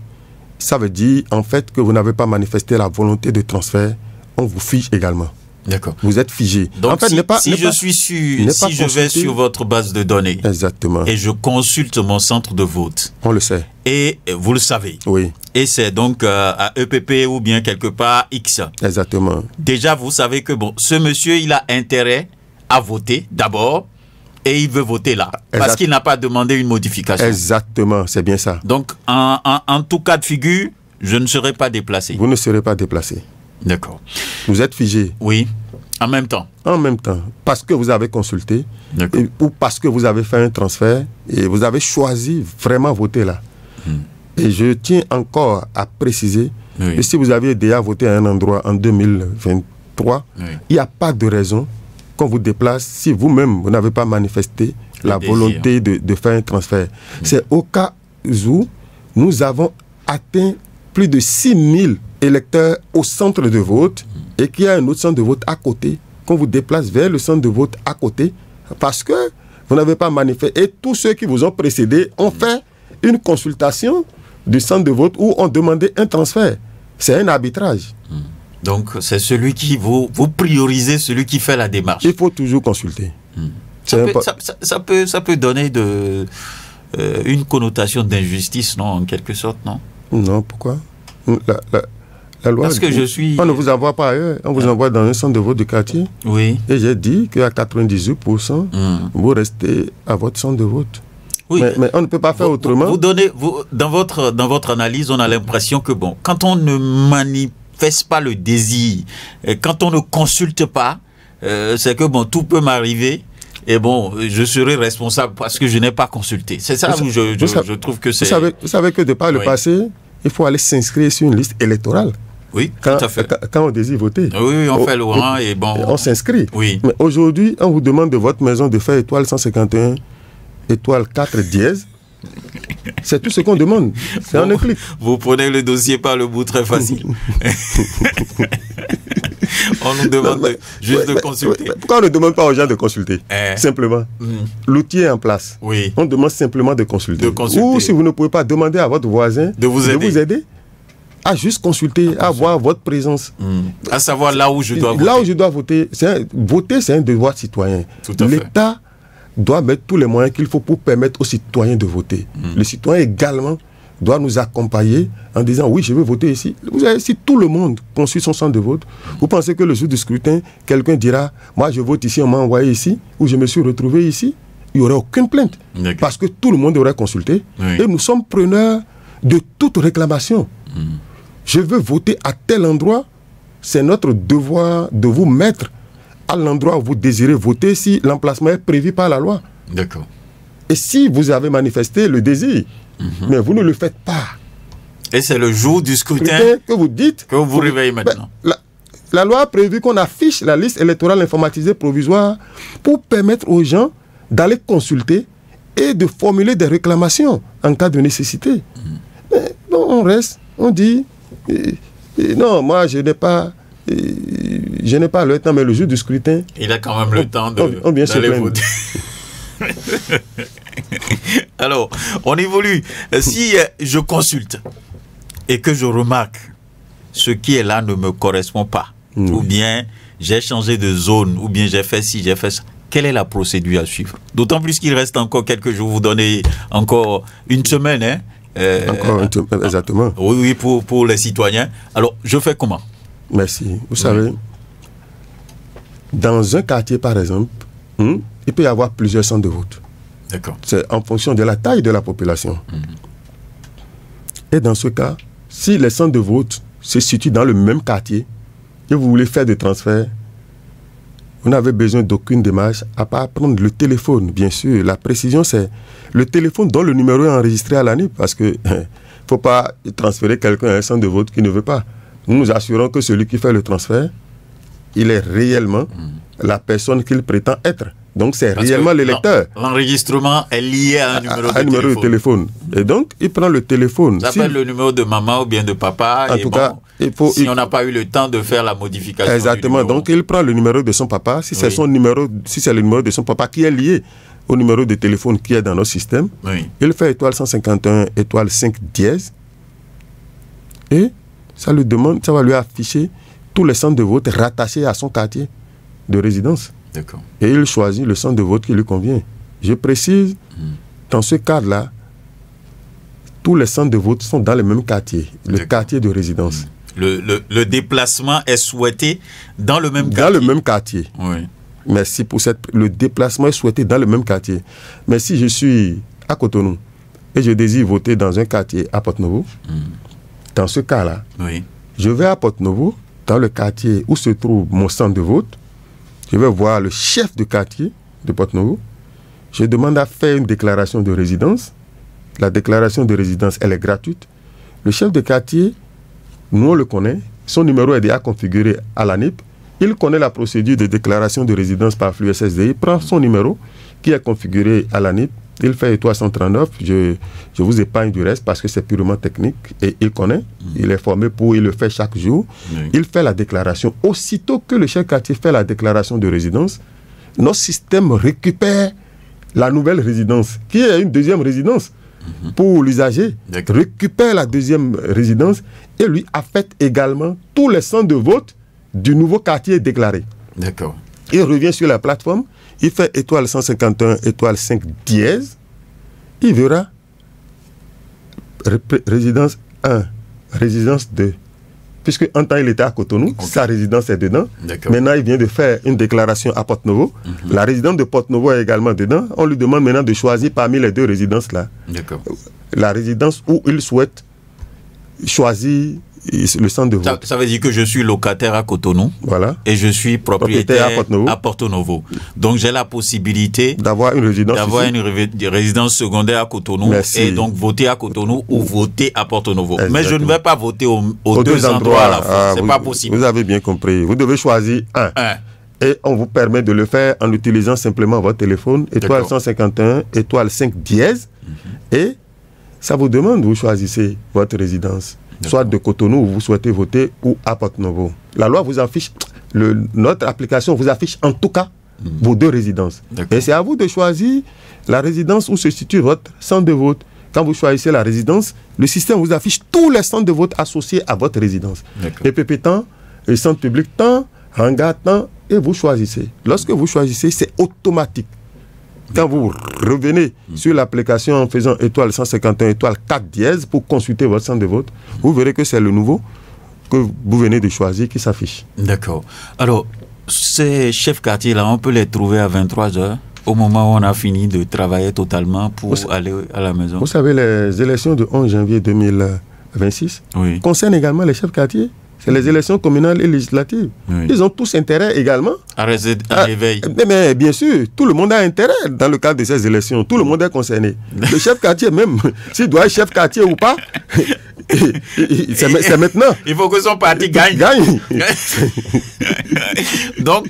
ça veut dire en fait que vous n'avez pas manifesté la volonté de transfert, on vous fige également.
D'accord.
Vous êtes figé.
Donc en fait, si je vais sur votre base de données,
exactement,
et je consulte mon centre de vote,
on le sait.
Et vous le savez.
Oui.
Et c'est donc à EPP ou bien quelque part X.
Exactement.
Déjà, vous savez que ce monsieur, il a intérêt à voter d'abord et il veut voter là. Parce qu'il n'a pas demandé une modification.
Exactement, c'est bien ça.
Donc, en tout cas de figure, je ne serai pas déplacé.
Vous ne serez pas déplacé.
D'accord.
Vous êtes figé.
Oui, en même temps.
En même temps, parce que vous avez consulté ou parce que vous avez fait un transfert et vous avez choisi vraiment voter là. Et je tiens encore à préciser que si vous aviez déjà voté à un endroit en 2023, il n'y a pas de raison qu'on vous déplace si vous-même, vous n'avez pas manifesté la volonté de faire un transfert. C'est au cas où nous avons atteint plus de 6 000 électeurs au centre de vote et qu'il y a un autre centre de vote à côté, qu'on vous déplace vers le centre de vote à côté parce que vous n'avez pas manifesté. Et tous ceux qui vous ont précédé ont fait une consultation du centre de vote où on demandait un transfert. C'est un arbitrage.
Donc, c'est celui qui vous priorisez, celui qui fait la démarche.
Il faut toujours consulter.
Ça peut donner une connotation d'injustice, non, en quelque sorte, non?
Non, pourquoi? La loi,
parce que
on ne vous envoie pas ailleurs, on vous envoie dans un centre de vote de quartier.
Oui.
Et j'ai dit qu'à 98%, vous restez à votre centre de vote.
Oui.
Mais on ne peut pas faire autrement.
Dans votre analyse, on a l'impression que quand on ne manifeste pas le désir, quand on ne consulte pas, c'est que tout peut m'arriver. Et je serai responsable parce que je n'ai pas consulté. C'est ça où je trouve que c'est...
Vous savez que de par le passé, il faut aller s'inscrire sur une liste électorale
Oui, tout à fait.
Quand on désire voter.
Oui, on fait le rang et bon...
On s'inscrit.
Oui.
Mais aujourd'hui, on vous demande de votre maison de faire étoile 151, étoile 4 dièse. C'est tout ce qu'on demande. C'est un clic.
Vous prenez le dossier par le bout, très facile. On nous demande juste de consulter.
Pourquoi on ne demande pas aux gens de consulter? Simplement. L'outil est en place.
Oui.
On demande simplement de consulter. Ou si vous ne pouvez pas, demander à votre voisin
de vous aider.
À juste consulter, à voir votre présence.
À savoir là où je dois voter.
Là où je dois voter. Voter, c'est un devoir citoyen. L'État doit mettre tous les moyens qu'il faut pour permettre aux citoyens de voter. Le citoyen également doit nous accompagner en disant oui, je veux voter ici. Vous savez, si tout le monde consulte son centre de vote, vous pensez que le jour du scrutin, quelqu'un dira moi je vote ici, on m'a envoyé ici, ou je me suis retrouvé ici, il n'y aurait aucune plainte. Parce que tout le monde aurait consulté. Et nous sommes preneurs de toute réclamation. Je veux voter à tel endroit, c'est notre devoir de vous mettre à l'endroit où vous désirez voter si l'emplacement est prévu par la loi.
D'accord.
Et si vous avez manifesté le désir, mais vous ne le faites pas.
Et c'est le jour du scrutin
que vous dites
que vous réveillez maintenant.
La loi a prévu qu'on affiche la liste électorale informatisée provisoire pour permettre aux gens d'aller consulter et de formuler des réclamations en cas de nécessité. Mais non, on reste, on dit non, moi je n'ai pas le temps, mais le jour du scrutin...
Il a quand même le temps d'aller voter. Alors, on évolue. Si je consulte et que je remarque ce qui est là ne me correspond pas, ou bien j'ai changé de zone, ou bien j'ai fait ci, j'ai fait ça, quelle est la procédure à suivre? D'autant plus qu'il reste encore quelques jours, vous donnez encore une semaine, hein?
Exactement.
Oui, pour les citoyens. Alors, je fais comment?
Merci. Vous savez, dans un quartier, par exemple, il peut y avoir plusieurs centres de vote.
D'accord.
C'est en fonction de la taille de la population. Et dans ce cas, si les centres de vote se situent dans le même quartier et vous voulez faire des transferts, vous n'avez besoin d'aucune démarche à part prendre le téléphone. Bien sûr, la précision, c'est le téléphone dont le numéro est enregistré à l'ANIP, parce que ne faut pas transférer quelqu'un à un centre de vote qui ne veut pas. Nous nous assurons que celui qui fait le transfert, il est réellement la personne qu'il prétend être. Donc c'est réellement l'électeur.
L'enregistrement est lié à un numéro de téléphone.
Et donc, il prend le téléphone.
Ça peut être le numéro de maman ou bien de papa.
En tout cas,
si on n'a pas eu le temps de faire la modification.
Exactement. Donc, il prend le numéro de son papa. Si c'est son numéro, si c'est le numéro de son papa qui est lié au numéro de téléphone qui est dans notre système, il fait étoile 151, étoile 5 dièse. Et ça lui demande, ça va lui afficher tous les centres de vote rattachés à son quartier de résidence.
D'accord.
Et il choisit le centre de vote qui lui convient. Je précise, dans ce cadre-là, tous les centres de vote sont dans le même quartier, le quartier de résidence.
Le déplacement est souhaité dans le même quartier.
Dans le même quartier.
Oui.
Merci pour le déplacement est souhaité dans le même quartier. Mais si je suis à Cotonou et je désire voter dans un quartier à Porto-Novo, dans ce cas-là, je vais à Porto-Novo, dans le quartier où se trouve mon centre de vote. Je vais voir le chef de quartier de Porto-Novo. Je demande à faire une déclaration de résidence. La déclaration de résidence, elle est gratuite. Le chef de quartier, nous on le connaît. Son numéro est déjà configuré à l'ANIP. Il connaît la procédure de déclaration de résidence par flux SSDI. Il prend son numéro qui est configuré à l'ANIP. Il fait étoile 139. Je vous épargne du reste parce que c'est purement technique. Et il connaît. Il est formé il le fait chaque jour. Il fait la déclaration. Aussitôt que le chef de quartier fait la déclaration de résidence, notre système récupère la nouvelle résidence, qui est une deuxième résidence pour l'usager. Récupère la deuxième résidence et lui affecte également tous les centres de vote du nouveau quartier déclaré.
D'accord.
Il revient sur la plateforme. Il fait étoile 151, étoile 5 dièse. Il verra résidence 1, résidence 2. Puisque en temps il était à Cotonou, sa résidence est dedans. Maintenant, il vient de faire une déclaration à Porto-Novo. La résidence de Porto-Novo est également dedans. On lui demande maintenant de choisir parmi les deux résidences-là la résidence où il souhaite choisir le centre de vote.
Ça veut dire que je suis locataire à Cotonou.
Voilà.
Et je suis propriétaire
à
Porto Novo. Donc j'ai la possibilité
d'avoir une
résidence secondaire à Cotonou.
Merci.
Et donc voter à Cotonou ou voter à Porto Novo. Exactement. Mais je ne vais pas voter aux deux endroits à la fois. C'est pas possible.
Vous avez bien compris. Vous devez choisir un. Et on vous permet de le faire en utilisant simplement votre téléphone, étoile 151, étoile 5 dièse. Et ça vous demande, vous choisissez votre résidence. Soit de Cotonou où vous souhaitez voter ou à Porto Novo. La loi vous affiche, notre application vous affiche en tout cas vos deux résidences. Et c'est à vous de choisir la résidence où se situe votre centre de vote. Quand vous choisissez la résidence, le système vous affiche tous les centres de vote associés à votre résidence. EPP temps, le centre public temps, hangar temps, et vous choisissez. Lorsque vous choisissez, c'est automatique. Quand vous revenez sur l'application en faisant étoile 151, étoile 4 dièse pour consulter votre centre de vote, vous verrez que c'est le nouveau que vous venez de choisir qui s'affiche.
D'accord. Alors, ces chefs quartiers-là, on peut les trouver à 23h au moment où on a fini de travailler totalement pour aller à la maison.
Vous savez, les élections du 11 janvier 2026 concernent également les chefs quartiers. C'est les élections communales et législatives. Ils ont tous intérêt également
à rester en éveil.
Mais bien sûr, tout le monde a intérêt dans le cadre de ces élections. Tout le monde est concerné. Le chef quartier même, s'il doit être chef quartier ou pas, c'est maintenant.
Il faut que son parti gagne. Donc,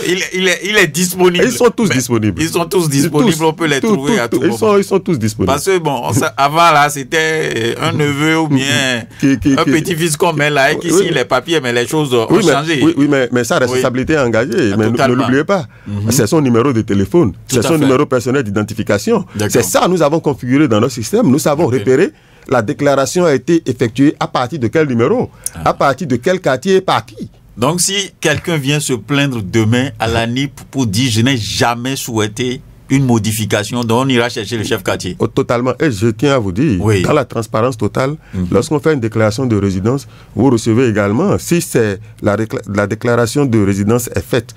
il est disponible.
Et ils sont tous disponibles.
Ils sont tous disponibles, on peut les trouver à tout moment.
Ils sont tous disponibles.
Parce que, bon, avant là, c'était un neveu ou bien un petit-fils qu'on met là, et qu'ici, les papiers, mais les choses ont changé.
Oui, mais sa responsabilité est engagée. Mais ne l'oubliez pas. C'est son numéro de téléphone, c'est son numéro personnel d'identification. C'est ça, nous avons configuré dans notre système. Nous savons repérer. La déclaration a été effectuée à partir de quel numéro, à partir de quel quartier et par qui.
Donc, si quelqu'un vient se plaindre demain à la NIP pour dire « je n'ai jamais souhaité une modification », donc on ira chercher le chef quartier.
Totalement. Et je tiens à vous dire, dans la transparence totale, lorsqu'on fait une déclaration de résidence, vous recevez également, si c'est la déclaration de résidence est faite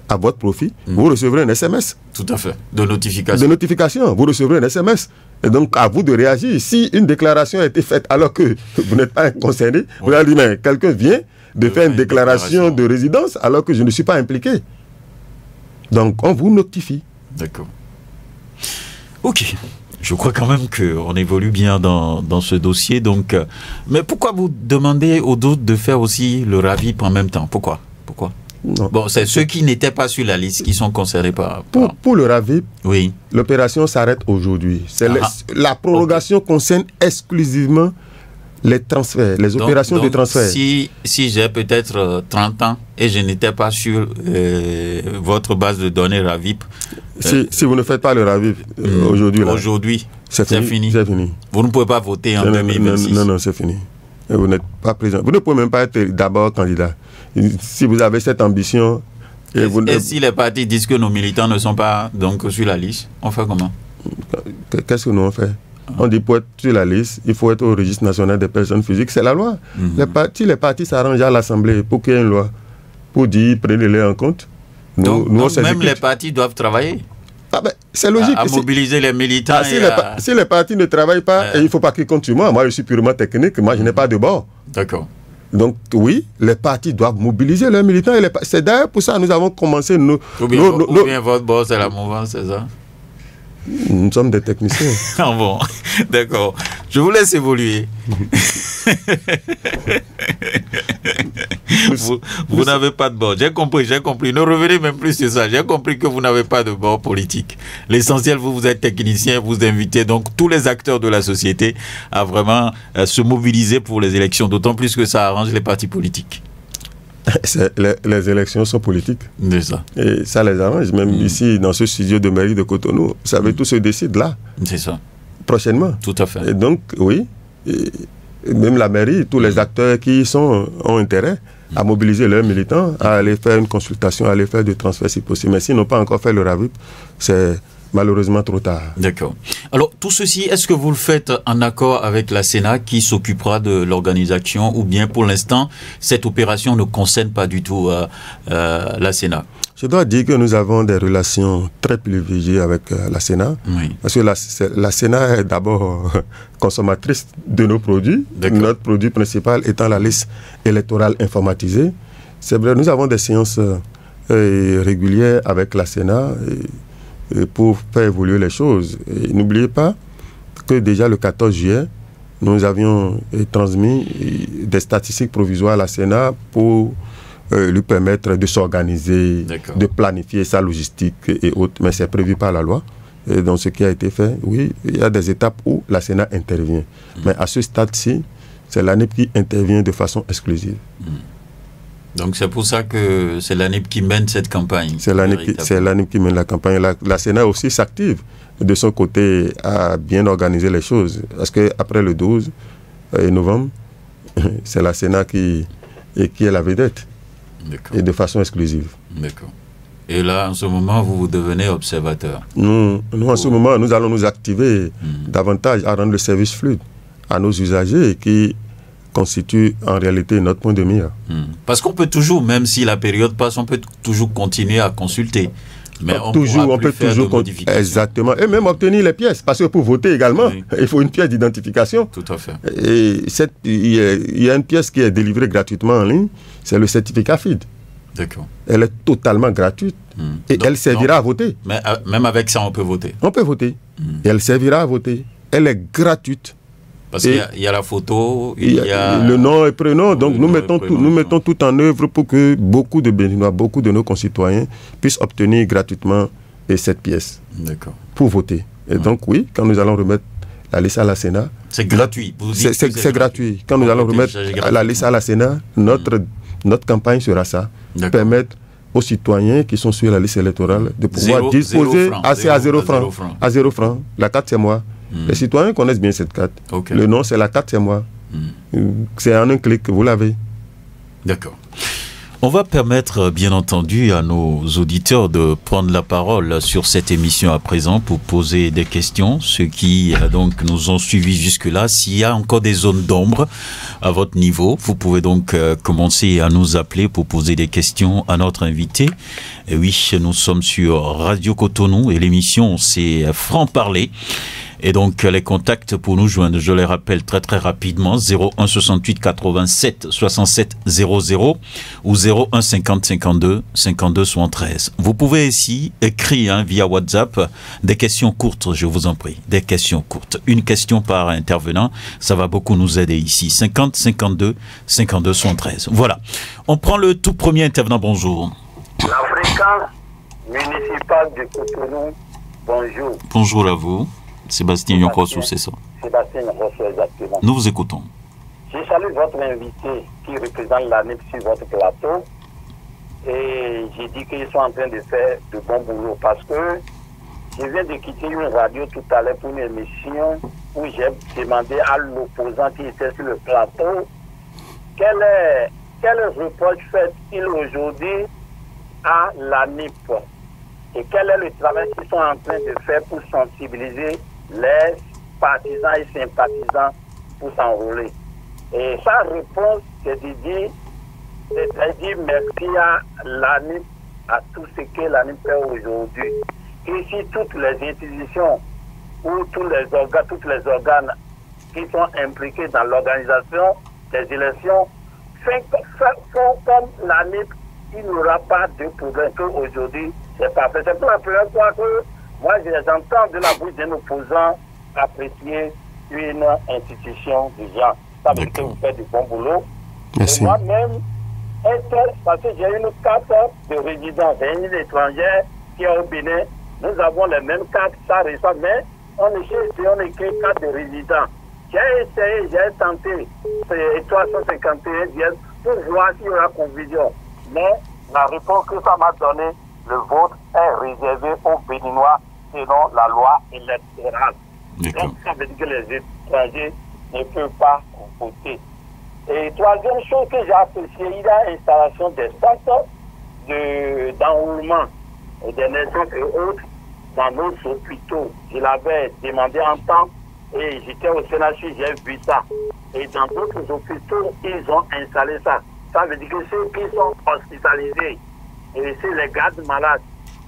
à votre profit, vous recevrez un SMS.
Tout à fait. De notification.
De notification. Vous recevrez un SMS. Et donc, à vous de réagir. Si une déclaration a été faite alors que vous n'êtes pas concerné, vous allez dire, mais quelqu'un vient de faire une déclaration de résidence alors que je ne suis pas impliqué. Donc, on vous notifie.
D'accord. Ok. Je crois quand même qu'on évolue bien dans ce dossier. Donc, mais pourquoi vous demandez aux autres de faire aussi le RAVIP en même temps? Pourquoi?
Non.
Bon, c'est ceux qui n'étaient pas sur la liste qui sont concernés par...
Pour le RAVIP, l'opération s'arrête aujourd'hui. La prorogation concerne exclusivement les transferts, les opérations de transfert.
Si j'ai peut-être 30 ans et je n'étais pas sur votre base de données RAVIP...
Si vous ne faites pas le RAVIP
aujourd'hui, c'est fini.
C'est fini.
Vous ne pouvez pas voter en 2026.
Non, c'est fini. Vous n'êtes pas présent. Vous ne pouvez même pas être d'abord candidat. Si vous avez cette ambition...
Et si les partis disent que nos militants ne sont pas donc sur la liste, on fait comment?
Qu'est-ce que nous on fait? On dit pour être sur la liste, il faut être au registre national des personnes physiques. C'est la loi. Les partis s'arrangent à l'Assemblée pour qu'il y ait une loi. Pour dire, prenez-les en compte.
Donc même les partis doivent travailler.
C'est logique.
À mobiliser les militants.
Si les partis ne travaillent pas, il ne faut pas qu'ils comptent sur moi. Moi, je suis purement technique. Moi, je n'ai pas de bord.
D'accord.
Donc, oui, les partis doivent mobiliser leurs militants. C'est d'ailleurs pour ça que nous avons commencé
ou bien votre bord, c'est la mouvance, c'est ça?
Nous sommes des techniciens.
Ah bon, d'accord. Je vous laisse évoluer. vous n'avez pas de bord. J'ai compris. Ne revenez même plus sur ça. J'ai compris que vous n'avez pas de bord politique. L'essentiel, vous êtes technicien, vous invitez donc tous les acteurs de la société à vraiment se mobiliser pour les élections, d'autant plus que ça arrange les partis politiques.
Les élections sont politiques.
C'est ça.
Et ça les arrange. Même ici, dans ce studio de mairie de Cotonou, vous savez, tout se décide là.
C'est ça.
Prochainement.
Tout à fait.
Et donc, oui, même la mairie, tous les acteurs qui ont intérêt à mobiliser leurs militants, à aller faire une consultation, à aller faire du transfert si possible. Mais s'ils n'ont pas encore fait le RAVIP, c'est malheureusement trop tard.
D'accord. Alors, tout ceci, est-ce que vous le faites en accord avec la Sénat qui s'occupera de l'organisation ou bien pour l'instant, cette opération ne concerne pas du tout la Sénat?
Je dois dire que nous avons des relations très privilégiées avec la Sénat.
Oui.
Parce que la Sénat est d'abord consommatrice de nos produits. Notre produit principal étant la liste électorale informatisée. C'est vrai, nous avons des séances régulières avec la Sénat pour faire évoluer les choses. Et n'oubliez pas que déjà le 14 juillet, nous avions transmis des statistiques provisoires à la Sénat pour lui permettre de s'organiser, de planifier sa logistique et autres. Mais c'est prévu par la loi. Et dans ce qui a été fait, oui, il y a des étapes où la Sénat intervient. Mais à ce stade-ci, c'est l'ANIP qui intervient de façon exclusive.
Donc c'est pour ça que c'est l'ANIP qui mène cette campagne.
C'est l'ANIP qui mène la campagne. La Sénat aussi s'active de son côté à bien organiser les choses. Parce qu'après le 12 novembre, c'est la Sénat qui est la vedette. Et de façon exclusive.
D'accord. Et là, en ce moment, vous devenez observateur.
Nous en ce moment, nous allons nous activer davantage à rendre le service fluide à nos usagers qui constitue en réalité notre point de mire.
Parce qu'on peut toujours, même si la période passe, on peut toujours continuer à consulter. Mais on peut toujours
exactement, et même obtenir les pièces, parce que pour voter également, il faut une pièce d'identification.
Tout à fait.
Et il y a une pièce qui est délivrée gratuitement en ligne, c'est le certificat FID.
D'accord.
Elle est totalement gratuite et donc, elle servira à voter.
Mais même avec ça, on peut voter.
On peut voter. Et elle servira à voter. Elle est gratuite.
Parce qu'il y a la photo, il y a
le nom et prénom. Donc nous mettons tout en œuvre pour que beaucoup de Béninois, beaucoup de nos concitoyens puissent obtenir gratuitement cette pièce pour voter. Et donc oui, quand nous allons remettre la liste à la Sénat...
C'est gratuit.
C'est gratuit. Quand nous allons remettre la liste à la Sénat, notre campagne sera ça. Permettre aux citoyens qui sont sur la liste électorale de pouvoir disposer à 0 francs. À 0 francs. La carte, c'est moi. Les citoyens connaissent bien cette carte. Le nom, c'est la carte, c'est moi. C'est en un clic que vous l'avez.
D'accord. On va permettre, bien entendu, à nos auditeurs de prendre la parole sur cette émission à présent pour poser des questions. Ceux qui donc nous ont suivis jusque-là, s'il y a encore des zones d'ombre à votre niveau, vous pouvez donc commencer à nous appeler pour poser des questions à notre invité. Et oui, nous sommes sur Radio Cotonou et l'émission, c'est Franc-Parler. Et donc, les contacts pour nous joindre, je les rappelle très très rapidement, 01 68 87 67 00 ou 01 50 52 52 73. Vous pouvez ici écrire via WhatsApp des questions courtes, je vous en prie, des questions courtes. Une question par intervenant, ça va beaucoup nous aider ici. 50 52 52 73. Voilà. On prend le tout premier intervenant, bonjour.
La fréquence municipale de Cotonou, bonjour.
Bonjour à vous. Sébastien Yonkosu, c'est ça.
Sébastien Yonkosu, exactement.
Nous vous écoutons.
Je salue votre invité qui représente l'ANIP sur votre plateau. Et j'ai dit qu'ils sont en train de faire de bon boulot parce que je viens de quitter une radio tout à l'heure pour une émission où j'ai demandé à l'opposant qui était sur le plateau quel reproche fait-il aujourd'hui à l'ANIP et quel est le travail qu'ils sont en train de faire pour sensibiliser les partisans et sympathisants pour s'enrôler. Et sa réponse, c'est de dire merci à l'ANIP, à tout ce que l'ANIP fait aujourd'hui. Ici, toutes les institutions ou tous les organes qui sont impliqués dans l'organisation des élections font comme l'ANIP, il n'y aura pas de problème qu'aujourd'hui, c'est parfait. C'est pour la première fois que moi, j'entends de la bouche d'un opposant apprécier une institution du genre. Ça veut dire que vous faites du bon boulot.
Merci.
Et moi-même, parce que j'ai une carte de résidence, j'ai une étrangère qui est au Bénin. Nous avons les mêmes cartes, ça reçoit, mais on écrit carte de résident. J'ai essayé, j'ai tenté, c'est 351 dièses pour voir s'il y aura confusion. Mais la réponse que ça m'a donnée, le vote est réservé aux Béninois selon la loi électorale. Donc ça veut dire que les étrangers ne peuvent pas voter. Et troisième chose que j'ai appréciée, il y a l'installation des centres d'enroulement des naissances et autres dans nos hôpitaux. Je l'avais demandé en temps et j'étais au Sénat, j'ai vu ça. Et dans d'autres hôpitaux, ils ont installé ça. Ça veut dire que ceux qui sont hospitalisés Et si les gardes malades,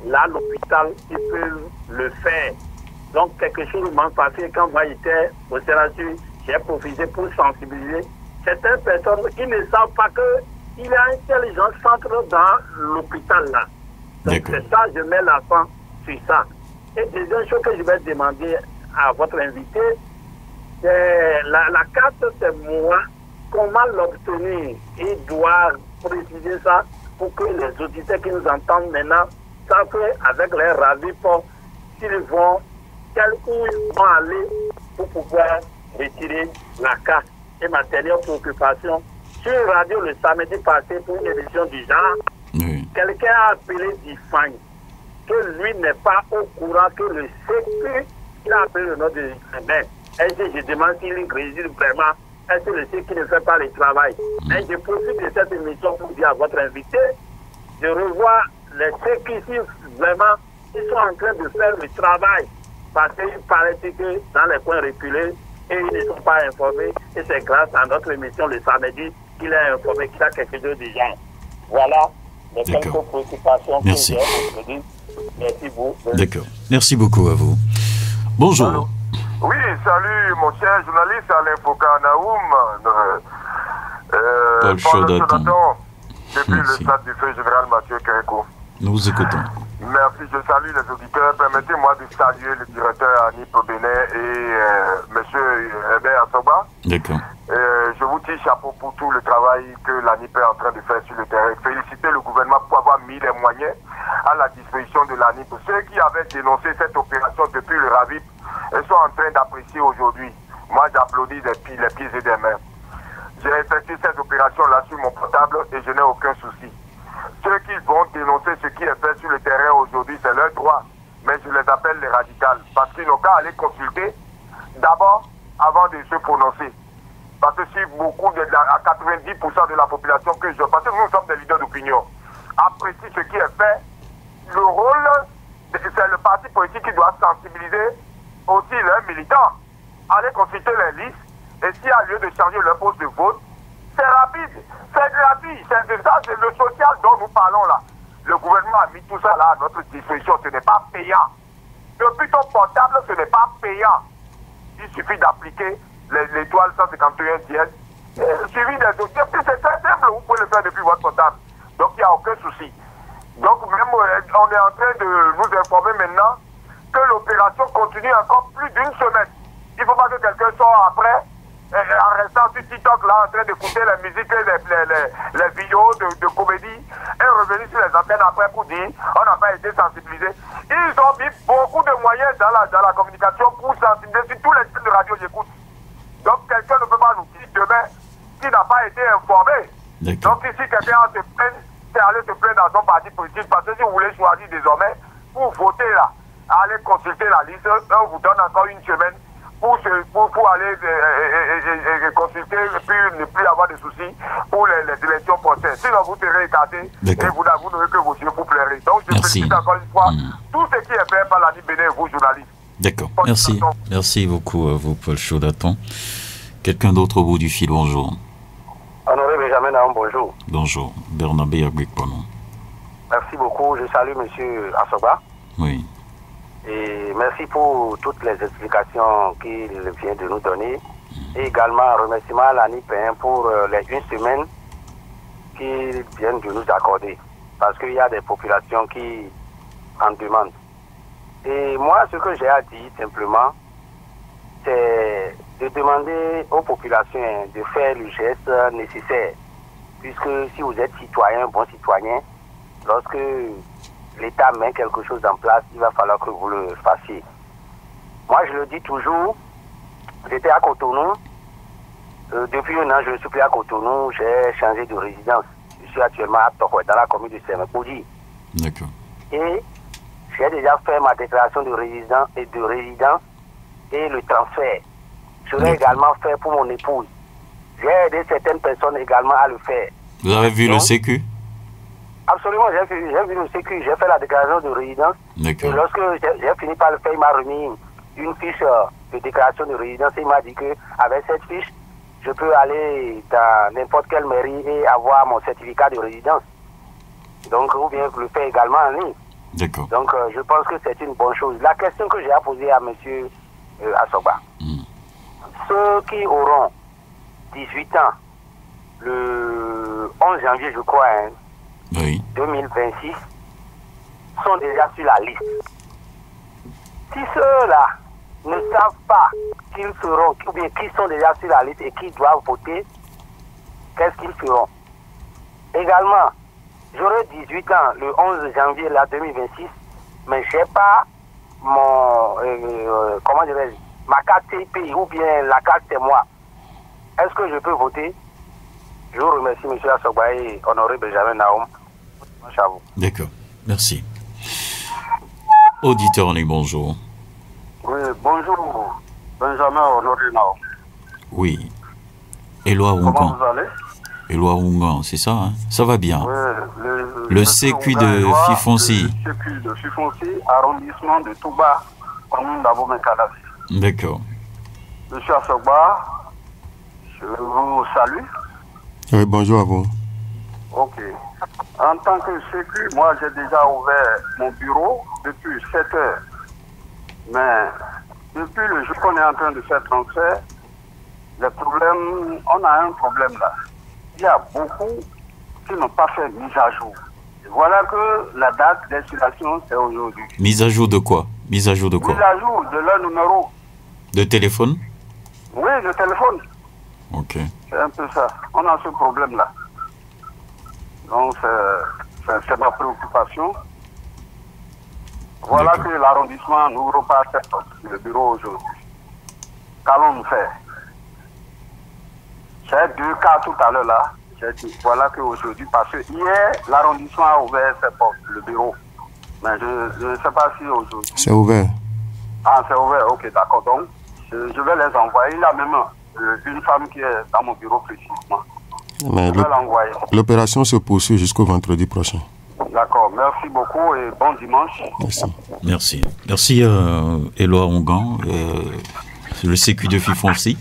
là, l'hôpital, ils peuvent le faire. Donc, quelque chose m'a passé quand moi j'étais au CRASU, j'ai profité pour sensibiliser certaines personnes qui ne savent pas qu'il y a un tel genre centre dans l'hôpital là. Donc, c'est ça, je mets l'accent sur ça. Et deuxième chose que je vais demander à votre invité, c'est la carte, c'est moi. Comment l'obtenir? Il doit préciser ça pour que les auditeurs qui nous entendent maintenant savent qu'avec les ravipos, s'ils vont, où ils vont aller pour pouvoir retirer la carte. Et ma dernière préoccupation, sur radio le samedi passé pour une émission du genre, quelqu'un a appelé Difagne, que lui n'est pas au courant que le sécu, il a appelé le nom de Difagne. Est-ce que je demande s'il réside vraiment? Est-ce que le sécu ne fait pas le travail? Et je profite de cette émission pour dire à votre invité de revoir les sécu ici, vraiment, ils sont en train de faire le travail. Parce qu'il paraît que dans les coins reculés, et ils ne sont pas informés. Et c'est grâce à notre émission le samedi qu'il est informé qu'il y a quelque chose de genre. Voilà les quelques préoccupations que j'ai aujourd'hui. Merci beaucoup.
D'accord. Merci beaucoup à vous. Bonjour.
Allô. Oui, salut mon cher journaliste Alain Foucault-Naoum.
Paul Chaudaton.
Depuis le stade du feu général Mathieu Kéréko.
Nous vous écoutons.
Merci, je salue les auditeurs. Permettez-moi de saluer le directeur Anip Benet et M. Hébert Assoba.
D'accord.
Je vous dis chapeau pour tout le travail que l'ANIP est en train de faire sur le terrain. Féliciter le gouvernement pour avoir mis les moyens à la disposition de l'ANIP. Ceux qui avaient dénoncé cette opération depuis le RAVIP sont en train d'apprécier aujourd'hui. Moi, j'applaudis les pieds et des mains. J'ai effectué cette opération-là sur mon portable et je n'ai aucun souci. Ceux qui vont dénoncer ce qui est fait sur le terrain aujourd'hui, c'est leur droit. Mais je les appelle les radicales. Parce qu'ils n'ont qu'à aller consulter d'abord avant de se prononcer. Parce que si beaucoup, à 90% de la population que je... Parce que nous sommes des leaders d'opinion. Apprécient ce qui est fait. Le rôle, c'est le parti politique qui doit sensibiliser aussi leurs militants. Aller consulter les listes. Et s'il y a lieu de changer leur poste de vote, c'est rapide, c'est gratuit, c'est ça, c'est le social dont nous parlons là. Le gouvernement a mis tout ça là à notre disposition, ce n'est pas payant. Depuis ton portable, ce n'est pas payant. Il suffit d'appliquer l'étoile 151 dièse. Suivi des autres. C'est très simple, vous pouvez le faire depuis votre portable. Donc il n'y a aucun souci. Donc même on est en train de nous informer maintenant que l'opération continue encore plus d'une semaine. Il ne faut pas que quelqu'un sorte après. En restant sur TikTok là en train d'écouter la musique, les vidéos de comédie et revenir sur les antennes après pour dire on n'a pas été sensibilisé. Ils ont mis beaucoup de moyens dans la communication pour sensibiliser sur tous les chaînes de radio j'écoute. Donc quelqu'un ne peut pas nous dire demain qu'il n'a pas été informé. Donc ici quelqu'un a se plaindre, c'est aller se plaindre dans son parti politique parce que si vous voulez choisir désormais pour voter là, allez consulter la liste, on vous donne encore une semaine pour aller consulter et puis ne plus avoir de soucis pour les élections prochaines. Sinon, vous serez écarté et vous n'aurez que vos yeux pour pleurer. Donc, je félicite encore une fois tout ce qui est fait par l'ANIP Benet et vous, journalistes.
D'accord. Merci. Merci beaucoup à vous, Paul Chaudaton. Quelqu'un d'autre au bout du fil, bonjour.
Honoré Benjamin Naoum, bonjour.
Bonjour. Bernabé Agbekpono.
Merci beaucoup. Je salue M. Assoba.
Oui.
Et merci pour toutes les explications qu'il vient de nous donner. Et également un remerciement à l'ANIP pour les une semaine qu'ils viennent de nous accorder. Parce qu'il y a des populations qui en demandent. Et moi, ce que j'ai à dire simplement, c'est de demander aux populations de faire le geste nécessaire. Puisque si vous êtes citoyen, bon citoyen, lorsque l'État met quelque chose en place, il va falloir que vous le fassiez. Moi, je le dis toujours, j'étais à Cotonou. Depuis un an, je ne suis plus à Cotonou. J'ai changé de résidence. Je suis actuellement à Tokwé, dans la commune de Sémékoudi.
D'accord.
Et j'ai déjà fait ma déclaration de résidence et le transfert. Je l'ai également fait pour mon épouse. J'ai aidé certaines personnes également à le faire.
Vous avez vu le Sécu?
Absolument, j'ai vu le Sécu, j'ai fait la déclaration de résidence. Et lorsque j'ai fini par le faire, il m'a remis une fiche de déclaration de résidence et il m'a dit qu'avec cette fiche, je peux aller dans n'importe quelle mairie et avoir mon certificat de résidence. donc, ou bien le faire également en ligne.
D'accord.
Donc, je pense que c'est une bonne chose. La question que j'ai à poser à M. Asogba, ceux qui auront 18 ans, le 11 janvier, je crois,
Oui.
2026, sont déjà sur la liste. Si ceux-là ne savent pas qu'ils seront, ou bien qui sont déjà sur la liste et qui doivent voter, qu'est-ce qu'ils feront? Également, j'aurai 18 ans le 11 janvier là, 2026, mais je n'ai pas mon, comment dirais-je, ma carte TPI ou bien la carte témoin. Est-ce que je peux voter? Je vous remercie, M. Asogba et Honoré Benjamin Naoum. Ciao.
D'accord. Merci. Auditeur en ligne, bonjour.
Oui, bonjour, Benjamin Honoré Naoum.
Oui. Éloi
Comment
Ongan.
vous allez?
Éloi Ongan, c'est ça, hein? Ça va bien.
Oui,
Le CQ de Fifonci.
Le CQ de Fifonci, arrondissement de Touba, commune d'Abomey-Kadhafi.
D'accord.
Monsieur Asogba, je vous salue.
Oui, bonjour à vous.
Ok. En tant que CQ, moi j'ai déjà ouvert mon bureau depuis 7 heures. Mais depuis le jour qu'on est en train de faire transfert, le problème, on a un problème là. Il y a beaucoup qui n'ont pas fait mise à jour. Et voilà que la date d'installation, c'est aujourd'hui.
Mise à jour de quoi? Mise à jour de quoi?
Mise à jour de leur numéro.
De téléphone?
Oui, le téléphone.
Ok.
C'est un peu ça. On a ce problème-là. Donc, c'est ma préoccupation. Voilà que l'arrondissement n'ouvre pas le bureau aujourd'hui. Qu'allons-nous faire? J'ai 2 cas tout à l'heure là. J'ai dit, voilà qu'aujourd'hui, parce que hier, l'arrondissement a ouvert ses portes, le bureau. Mais je ne sais pas si aujourd'hui.
C'est ouvert.
Ah, c'est ouvert, ok, d'accord. Donc, je vais les envoyer. Il y a même une femme qui est dans mon bureau précisément.
Mais
Je vais l'envoyer.
l'opération se poursuit jusqu'au vendredi prochain.
D'accord, merci beaucoup et bon dimanche.
Merci.
Merci. Merci, Éloi Ongan, le CQ de Fifonci,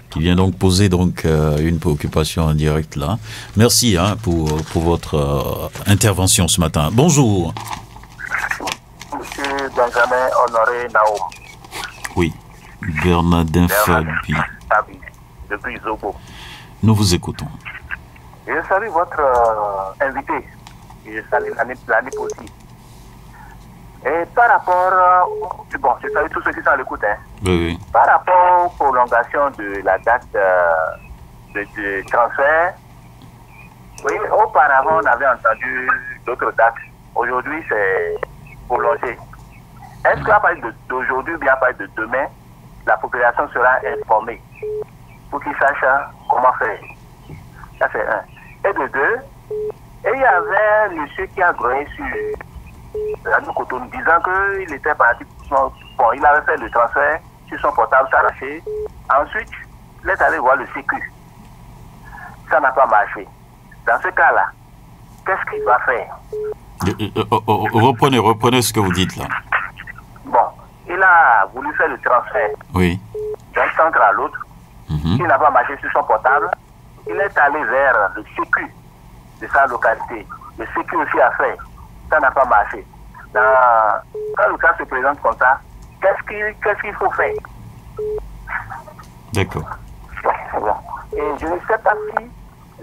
qui vient donc poser donc, une préoccupation en direct là. Merci pour votre intervention ce matin. Bonjour.
Monsieur Benjamin Honoré Naoum.
Oui, Bernardin Fabi.
Fabi, depuis Zobo.
Nous vous écoutons.
Je salue votre invité. Je salue l'ANIP aussi. Et par rapport, bon, je salue tous ceux qui sont à l'écoute.
Oui.
Par rapport aux prolongations de la date de transfert, oui, auparavant on avait entendu d'autres dates. Aujourd'hui c'est prolongé. Est-ce qu'à partir d'aujourd'hui, bien à partir de demain, la population sera informée pour qu'ils sachent comment faire? Ça c'est un. Et de deux, et il y avait un monsieur qui a grogné sur Radio Cotonou disant qu'il était parti pour bon, il avait fait le transfert sur son portable s'arracher. Ensuite, il est allé voir le sécu. Ça n'a pas marché. Dans ce cas-là, qu'est-ce qu'il va faire?
Reprenez ce que vous dites là.
Bon, il a voulu faire le transfert d'un centre à l'autre. Il n'a pas marché sur son portable. Il est allé vers le sécu de sa localité. Le sécu aussi a fait. Ça n'a pas marché. Quand le cas se présente comme ça, qu'est-ce qu'il faut faire?
D'accord.
Bon. Et je ne sais pas si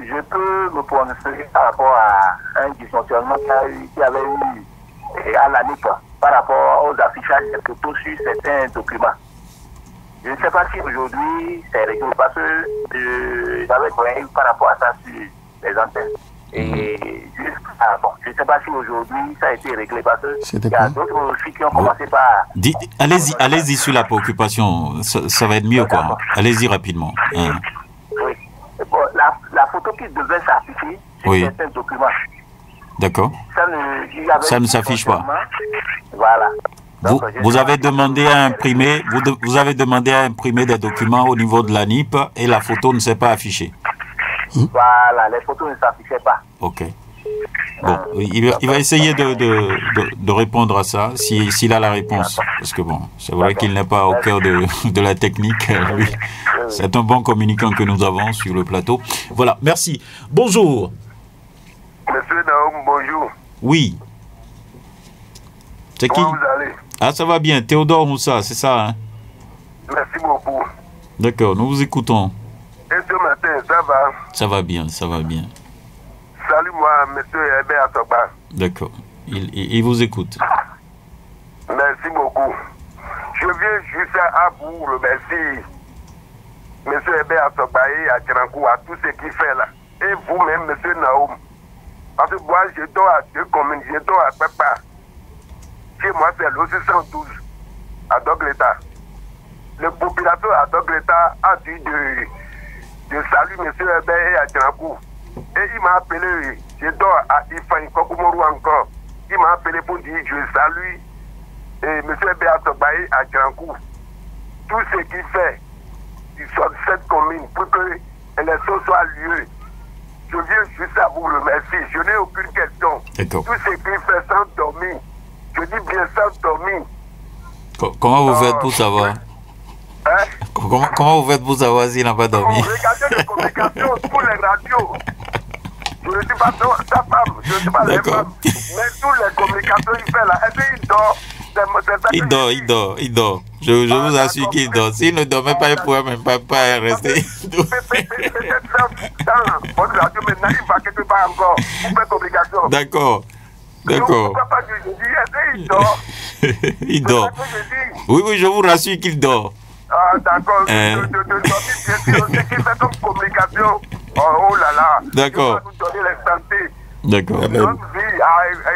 je peux me prononcer par rapport à un dysfonctionnement qui avait eu à l'ANIP par rapport aux affichages des photos sur certains documents. Je ne sais pas si aujourd'hui c'est réglé parce que j'avais connu par rapport à ça sur les antennes. Et bon, je ne sais pas si aujourd'hui ça a été réglé parce qu'il y a d'autres aussi qui ont commencé par...
Allez-y sur la préoccupation, ça va être mieux quoi. Allez-y rapidement.
Oui. Bon, la photo qui devait s'afficher sur certains documents.
D'accord. Ça ne s'affiche pas.
Voilà.
Vous avez demandé à imprimer, vous avez demandé à imprimer des documents au niveau de l'ANIP et la photo ne s'est pas affichée.
Voilà, les photos ne s'affichaient pas.
Ok. Bon, il va essayer de répondre à ça, s'il a la réponse. Parce que bon, c'est vrai qu'il n'est pas au cœur de la technique. Oui. C'est un bon communicant que nous avons sur le plateau. Voilà, merci. Bonjour.
Monsieur Naoum, bonjour.
Oui. C'est qui?
Comment vous allez?
Ah, ça va bien. Théodore Moussa, c'est ça, hein?
Merci beaucoup.
D'accord, nous vous écoutons.
Et ce matin, ça va?
Ça va bien, ça va bien.
Salut-moi, monsieur Herbert Asogba.
D'accord. Il vous écoute.
Merci beaucoup. Je viens juste à vous remercier, monsieur Herbert Asogba et à Tchérankou, à tout ce qu'il fait là. Et vous-même, monsieur Naoum. Parce que moi, je dors à 2 communes, je dors à Papa. Chez moi, c'est l'O612, à Dogleta. Le populateur à Dogleta a dit de saluer M. Herbert et à Tchérankou. Et il m'a appelé, je dors à Ifan Kokumoru encore. Il m'a appelé pour dire je salue M. Herbert Asogbaye à Tchérankou. Tout ce qu'il fait sur cette commune pour que l'élection soit lieu. Je viens juste à vous remercier. Je n'ai aucune question.
D'accord.
Tout ce qu'il fait sans dormir. Je dis bien sans dormir.
Comment vous faites pour savoir?
Hein?
Comment vous faites pour savoir s'il n'a pas dormi?
Regardez les communications pour les radios. Je ne suis pas sa femme, je ne suis pas les femmes. Mais toutes les communications qu'il fait là, est-ce qu'il dort?
Il dort. Je vous assure qu'il dort. S'il ne dormait pas, il ne pourrait même pas rester.
Peut-être dans votre radio maintenant, il va quelque part encore pour faire communication.
D'accord.
Pourquoi pas que je dis, est-ce qu'il dort?
Il dort. Oui, je vous rassure qu'il dort.
Ah, d'accord. De dormir, bien sûr, ce qu'il fait comme communication. Oh là là.
D'accord.
Il va nous donner les santé.
D'accord.
Longue vie,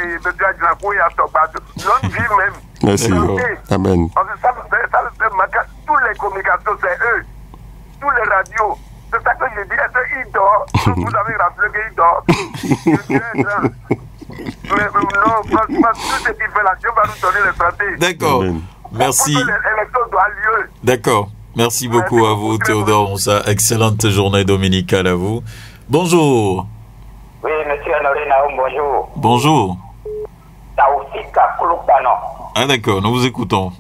M. Adjanakou et à Togbato. Longue vie même.
Merci. Amen.
Parce que ça me fait marquer. Toutes les communications, c'est eux. Tous les radios. C'est ça que je dis. Est-ce qu'il dort? Vous avez rappelé qu'il dort. Je dirais ça. Mais non, franchement, tout ce qu'il fait là, Dieu va nous donner les santé.
D'accord. Merci.
Pour que l'élection doit lieu.
D'accord. Merci beaucoup à vous, Théodore Moussa. Excellente journée dominicale à vous. Bonjour.
Oui, monsieur Honoré Naoum, bonjour.
Bonjour.
Taoufika Kouloukano.
Ah d'accord, nous vous écoutons.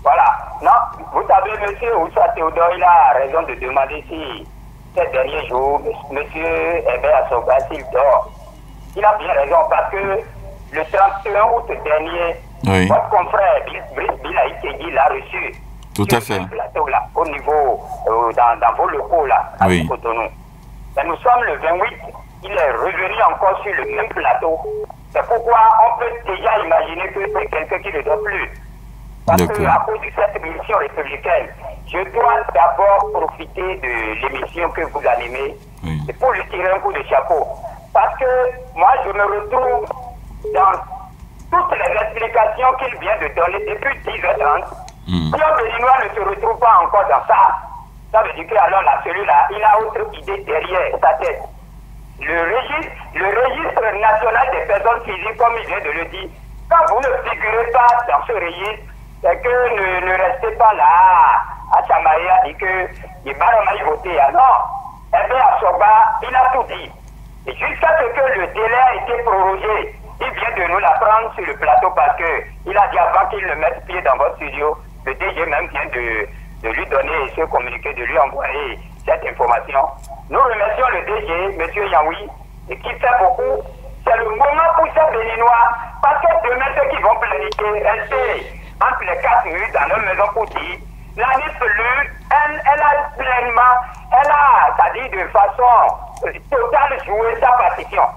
Voilà. Non, vous savez, monsieur Oussa Théodore, il a raison de demander si ces derniers jours, monsieur Herbert Asogba, s'il dort. Il a bien raison parce que le 31 août dernier,
oui,
votre confrère Brice Bilaï Kedi l'a reçu.
Tout à fait.
Plateau, là, au niveau, dans vos locaux là, à
oui,
Cotonou. Mais nous sommes le 28, il est revenu encore sur le même plateau. C'est pourquoi on peut déjà imaginer que c'est quelqu'un qui ne dort plus. Parce qu'à cause de cette mission républicaine, je dois d'abord profiter de l'émission que vous animez, oui, pour lui tirer un coup de chapeau. Parce que moi, je me retrouve dans toutes les explications qu'il vient de donner depuis 10h30. Si un Béninois ne se retrouve pas encore dans ça veut dire que alors là, celui-là, il a autre idée derrière sa tête. Le registre national des personnes physiques, comme il vient de le dire, quand vous ne figurez pas dans ce registre, c'est que ne restez pas là à Chamaïa et que les barons aillent voter. Alors, Herbert Asogba, il a tout dit. Et jusqu'à ce que le délai a été prorogé, il vient de nous l'apprendre sur le plateau parce qu'il a dit avant qu'il ne mette pied dans votre studio, le DG même vient de lui donner ce communiqué, de lui envoyer cette information. Nous remercions le DG, M. Yaoui, et qui fait beaucoup. C'est le moment pour ces Béninois, parce que demain, ceux qui vont planifier, rester entre les 4 murs dans leur maison pour dire, l'année plus, elle a pleinement, elle a, c'est-à-dire de façon totale, joué sa partition.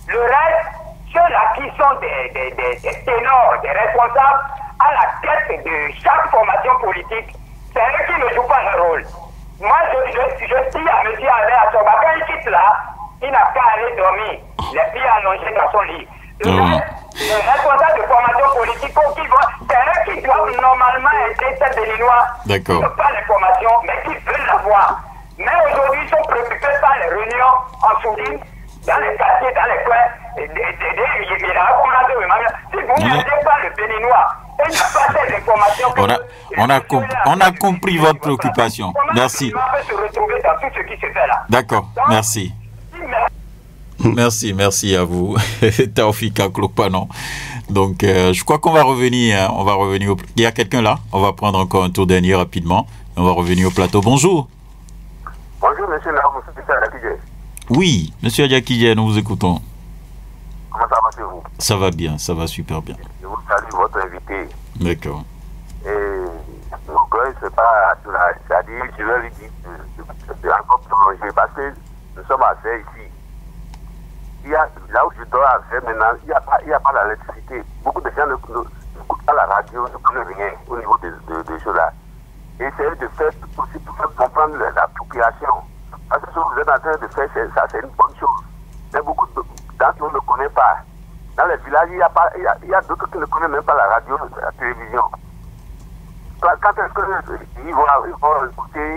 Le reste, ceux-là qui sont des ténors, des responsables à la tête de chaque formation politique, c'est eux qui ne jouent pas leur rôle. Moi, je dis à M. Herbert Asogba, quand il quitte là, il n'a qu'à aller dormir, les pieds allongés dans son lit. Les responsables de formation politique, c'est eux qui doivent normalement aider ces Béninois qui n'ont pas l'information, mais qui veulent l'avoir. Mais aujourd'hui, ils sont préoccupés par les réunions en sourdine, dans les quartiers, dans les coins. Si vous n'aidez pas le Béninois, il n'y a pas ces informations que
on a compris votre préoccupation. Merci.
On peut se retrouver dans tout ce qui se fait là.
D'accord, merci. Merci à vous, Taoufika Klokpanon. Donc, je crois qu'on va revenir. Il y a quelqu'un là. On va prendre encore un tour dernier rapidement. On va revenir au plateau. Bonjour.
Bonjour, monsieur Naoum, monsieur Adjakidje.
Oui, monsieur Adjakidje, nous vous écoutons.
Comment ça va chez vous?
Ça va bien, ça va super bien.
Je vous salue, votre invité.
D'accord.
Et l'orgueil, c'est pas sur la... C'est-à-dire, je leur ai dit de encore prolonger parce que nous sommes à faire ici. Là où je dois faire maintenant, il n'y a pas l'électricité. Beaucoup de gens n'écoutent pas la radio, ne connaissent rien au niveau de choses là. Essayez de faire aussi pour faire comprendre la population. Parce que ce que vous êtes en train de faire, ça c'est une bonne chose. Mais beaucoup d'entre nous ne connaissent pas. Dans les villages, il y a d'autres qui ne connaissent même pas la radio, la télévision. Quand est-ce qu'ils vont écouter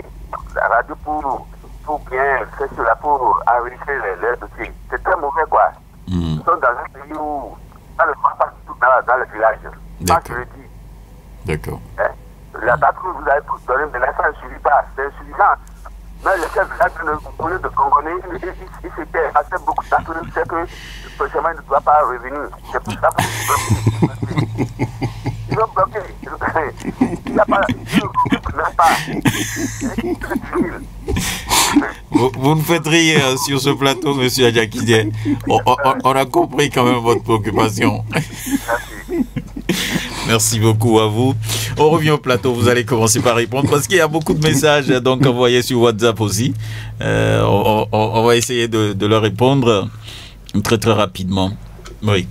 la radio pour bien faire cela, pour enregistrer les dossiers? C'est très mauvais, quoi. Nous sommes dans un pays où ça ne passe pas tout dans les villages. Pas je le dis.
D'accord.
La date que vous avez donné, mais là, ça ne suffit pas. C'est insuffisant. Mais le chef au lieu de Congolais, il s'était assez beaucoup d'entre eux, c'est que prochainement, il ne doit pas revenir. C'est pour ça qu'ils ont bloqué. Il n'y a pas.
Vous me faites rire sur ce plateau, monsieur Adjakidé. On a compris quand même votre préoccupation.
Merci.
Merci beaucoup à vous. On revient au plateau, vous allez commencer par répondre parce qu'il y a beaucoup de messages donc envoyés sur WhatsApp aussi. On va essayer de leur répondre très très rapidement. Oui.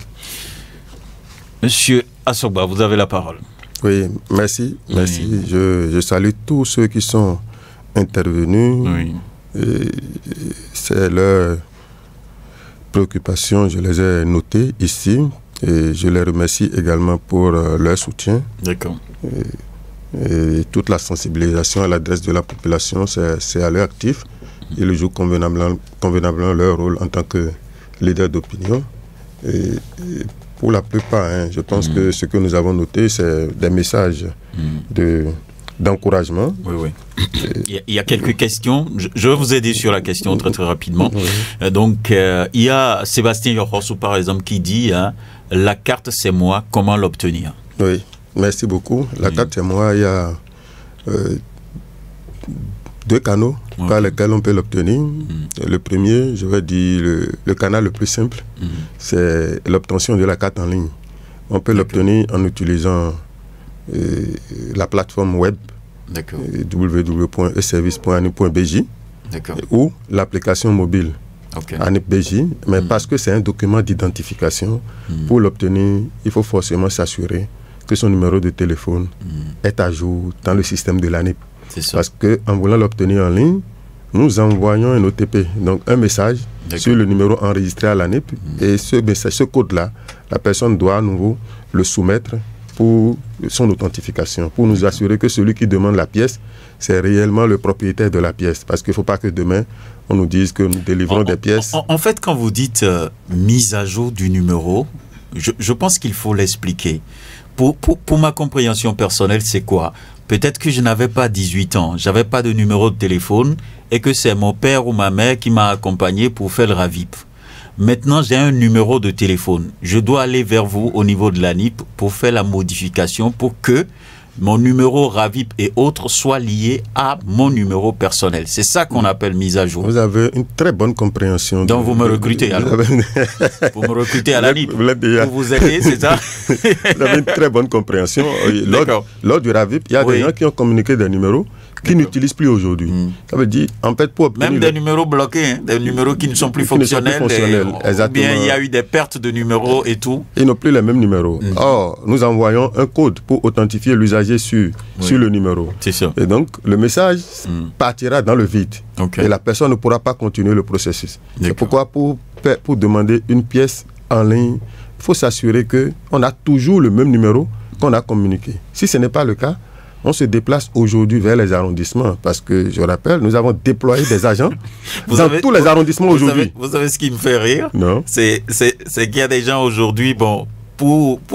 Monsieur Assogba, vous avez la parole.
Oui, merci. Merci. Je salue tous ceux qui sont intervenus.
Oui.
C'est leur préoccupation, je les ai notées ici. Et je les remercie également pour leur soutien.
D'accord.
Et toute la sensibilisation à l'adresse de la population, c'est à leur actif. Ils jouent convenablement leur rôle en tant que leader d'opinion. Et pour la plupart, je pense que ce que nous avons noté, c'est des messages d'encouragement.
Oui. Il y a quelques questions. Je vais vous aider sur la question très très rapidement. Oui. Donc, il y a Sébastien Yohosu, par exemple, qui dit la carte, c'est moi, comment l'obtenir?
Oui, merci beaucoup. La carte, c'est moi, il y a 2 canaux par lesquels on peut l'obtenir. Le premier, je vais dire, le canal le plus simple, c'est l'obtention de la carte en ligne. On peut l'obtenir en utilisant la plateforme web www.eservice.anip.bj ou l'application mobile ANIP-BJ, mais parce que c'est un document d'identification, pour l'obtenir, il faut forcément s'assurer que son numéro de téléphone est à jour dans le système de l'ANIP. Parce qu'en voulant l'obtenir en ligne, nous envoyons un OTP, donc un message sur le numéro enregistré à l'ANIP, et ce code-là, la personne doit à nouveau le soumettre pour son authentification, pour nous assurer que celui qui demande la pièce, c'est réellement le propriétaire de la pièce. Parce qu'il ne faut pas que demain, on nous dise que nous délivrons des pièces.
En fait, quand vous dites mise à jour du numéro, je pense qu'il faut l'expliquer. Pour ma compréhension personnelle, c'est quoi? Peut-être que je n'avais pas 18 ans, je n'avais pas de numéro de téléphone et que c'est mon père ou ma mère qui m'a accompagné pour faire le RAVIP. Maintenant, j'ai un numéro de téléphone. Je dois aller vers vous au niveau de l'ANIP pour faire la modification pour que mon numéro RAVIP et autres soient liés à mon numéuro personnel. C'est ça qu'on appelle mise à jour.
Vous avez une très bonne compréhension.
Donc vous me recrutez alors. Vous me recrutez à l'ANIP pour vous aider, c'est ça?
Vous avez une très bonne compréhension. Lors du RAVIP, il y a des gens qui ont communiqué des numéros qui n'utilisent plus aujourd'hui. Ça veut dire, en fait, pour obtenir...
Même des numéros bloqués, des numéros qui ne sont plus fonctionnels. Ou bien il y a eu des pertes de numéros et tout.
Ils n'ont plus les mêmes numéros. Or, nous envoyons un code pour authentifier l'usager sur le numéro.
C'est ça.
Et donc, le message partira dans le vide. Et la personne ne pourra pas continuer le processus. C'est pourquoi, pour demander une pièce en ligne, il faut s'assurer qu'on a toujours le même numéro qu'on a communiqué. Si ce n'est pas le cas, on se déplace aujourd'hui vers les arrondissements parce que, je rappelle, nous avons déployé des agents dans tous les arrondissements aujourd'hui.
Vous savez ce qui me fait rire?
Non.
C'est qu'il y a des gens aujourd'hui, pour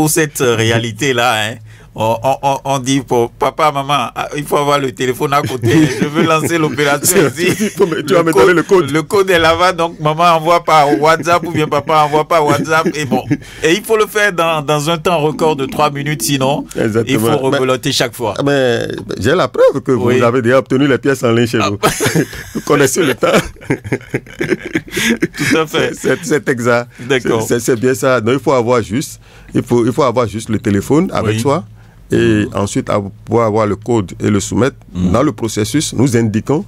cette réalité-là, on dit pour papa, maman, il faut avoir le téléphone à côté. Je veux lancer l'opération ici.
Tu vas me donner le code.
Le code est là-bas, donc maman envoie par WhatsApp ou bien papa envoie par WhatsApp. Et bon, et il faut le faire dans un temps record de 3 minutes, sinon il faut rebeloter chaque fois.
Mais j'ai la preuve que vous avez déjà obtenu les pièces en ligne chez vous. Vous connaissez le temps.
Tout à fait.
C'est exact.
D'accord.
C'est bien ça. Donc, il faut avoir juste le téléphone avec soi. Et ensuite, pouvoir avoir le code et le soumettre. Dans le processus, nous indiquons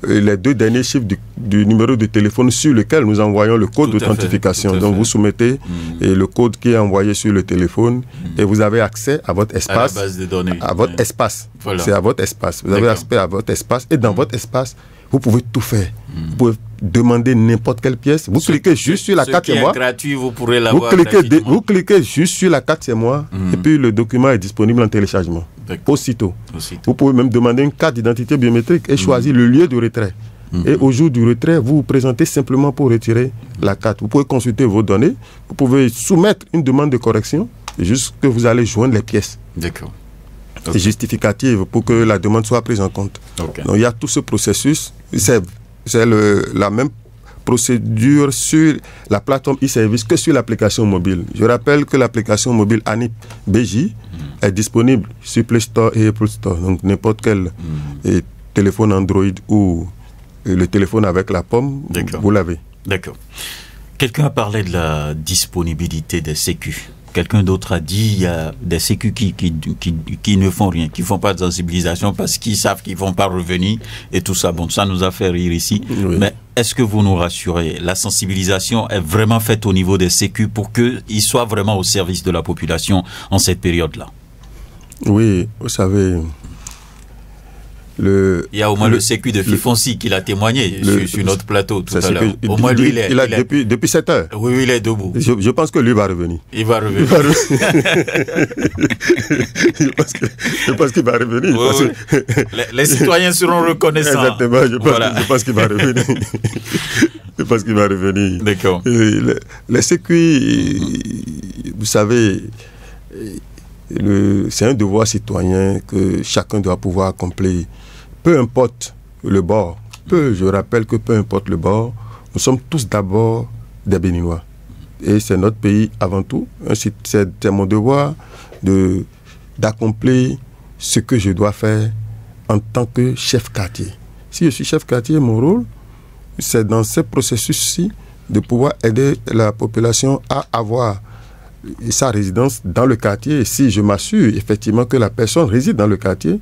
les 2 derniers chiffres du numéro de téléphone sur lequel nous envoyons le code d'authentification. Donc, vous soumettez le code qui est envoyé sur le téléphone et vous avez accès à votre espace.
À la base de données.
À votre espace.
Voilà.
C'est à votre espace. Vous avez accès à votre espace et dans votre espace, vous pouvez tout faire. Vous pouvez demander n'importe quelle pièce. Vous cliquez juste sur la carte c'est moi.
Gratuit, vous pourrez l'avoir.
Vous cliquez juste sur la carte c'est moi et puis le document est disponible en téléchargement. Aussitôt. Vous pouvez même demander une carte d'identité biométrique et choisir le lieu de retrait. Et au jour du retrait, vous vous présentez simplement pour retirer la carte. Vous pouvez consulter vos données. Vous pouvez soumettre une demande de correction jusqu'à vous allez joindre les pièces.
D'accord.
Justificative pour que la demande soit prise en compte. Donc il y a tout ce processus. C'est la même procédure sur la plateforme e-service que sur l'application mobile. Je rappelle que l'application mobile ANIP BJ est disponible sur Play Store et Apple Store. Donc n'importe quel téléphone Android ou le téléphone avec la pomme, vous l'avez.
D'accord. Quelqu'un a parlé de la disponibilité des sécu. Quelqu'un d'autre a dit il y a des sécu qui ne font rien, qui ne font pas de sensibilisation parce qu'ils savent qu'ils ne vont pas revenir et tout ça. Bon, ça nous a fait rire ici. Oui. Mais est-ce que vous nous rassurez? La sensibilisation est vraiment faite au niveau des sécu pour qu'ils soient vraiment au service de la population en cette période-là?
Oui, vous savez...
Il y a au moins le sécu de Fifonsi qui l'a témoigné sur notre plateau tout à l'heure. Au moins lui,
depuis 7 heures.
Oui, il est debout.
Je pense que lui va revenir.
Il va revenir.
Je pense qu'il va revenir.
Oui. Les citoyens seront reconnaissants.
Exactement, je pense qu'il va revenir. Je pense qu'il va revenir.
D'accord.
Les sécu, vous savez... c'est un devoir citoyen que chacun doit pouvoir accomplir. Peu importe le bord, je rappelle que peu importe le bord, nous sommes tous d'abord des Béninois. Et c'est notre pays avant tout. C'est mon devoir d'accomplir ce que je dois faire en tant que chef quartier. Si je suis chef quartier, mon rôle, c'est dans ce processus-ci de pouvoir aider la population à avoir sa résidence dans le quartier. Et si je m'assure effectivement que la personne réside dans le quartier,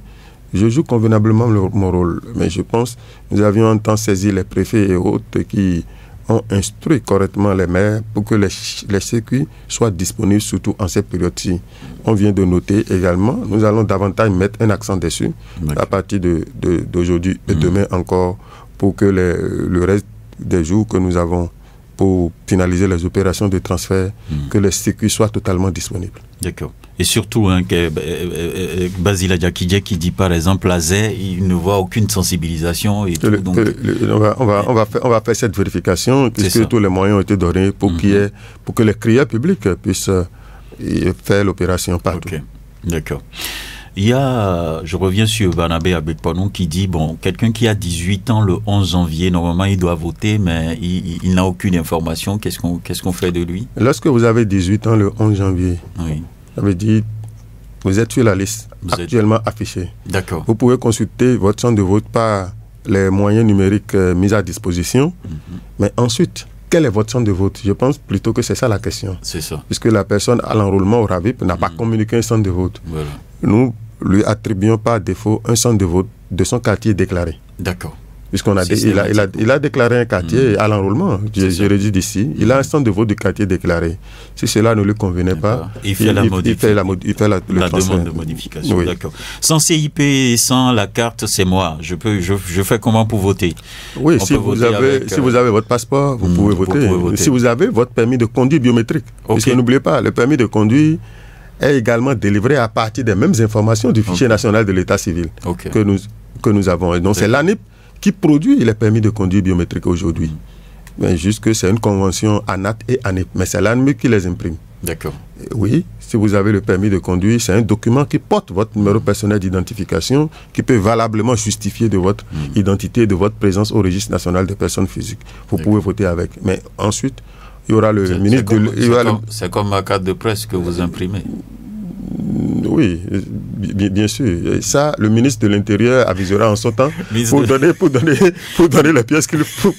je joue convenablement mon rôle. Mais je pense que nous avions un temps saisi les préfets et autres qui ont instruit correctement les maires pour que les sécu soient disponibles, surtout en cette période-ci. On vient de noter également, nous allons davantage mettre un accent dessus à partir d'aujourd'hui et demain encore pour que le reste des jours que nous avons pour finaliser les opérations de transfert, que les sécu soient totalement disponibles.
D'accord. Et surtout, Basile Adjakidje qui dit par exemple à Zé, il ne voit aucune sensibilisation. Et tout, donc...
on va faire cette vérification, puisque tous les moyens ont été donnés pour, pour que les crieurs publics puissent faire l'opération partout.
Okay. D'accord. Il y a, je reviens sur Barnabé Abekpanou qui dit, bon, quelqu'un qui a 18 ans le 11 janvier, normalement il doit voter, mais il n'a aucune information. Qu'est-ce qu'on fait de lui?
Lorsque vous avez 18 ans le 11 janvier, ça veut dire vous êtes sur la liste actuellement affichée.
D'accord.
Vous pouvez consulter votre centre de vote par les moyens numériques mis à disposition. Mais ensuite, quel est votre centre de vote? Je pense plutôt que c'est ça la question.
C'est ça.
Puisque la personne à l'enrôlement au RAVIP n'a pas communiqué un centre de vote.
Voilà.
Nous lui attribuons par défaut un centre de vote de son quartier déclaré.
D'accord.
Puisqu'on a il a déclaré un quartier à l'enrôlement, je le dis d'ici, il a un centre de vote du quartier déclaré. Si cela ne lui convenait pas,
il fait la demande
de
modification. Oui. D'accord. Sans CIP et sans la carte, c'est moi. Je fais comment pour voter?
Oui, si vous avez votre passeport, vous pouvez voter. Si vous avez votre permis de conduire biométrique. Puisque n'oubliez pas, le permis de conduire est également délivré à partir des mêmes informations du fichier national de l'état civil que nous avons. Et donc c'est l'ANIP qui produit les permis de conduire biométriques aujourd'hui. Mais juste que c'est une convention ANAT et ANIP. Mais c'est l'ANIP qui les imprime.
D'accord.
Oui, si vous avez le permis de conduire, c'est un document qui porte votre numéro personnel d'identification, qui peut valablement justifier de votre identité, de votre présence au registre national des personnes physiques. Vous pouvez voter avec. Mais ensuite, il y aura le ministre
c'est comme ma carte de presse que vous imprimez.
Oui, bien sûr. Et ça, le ministre de l'Intérieur avisera en son temps pour donner les pièces qu'il faut,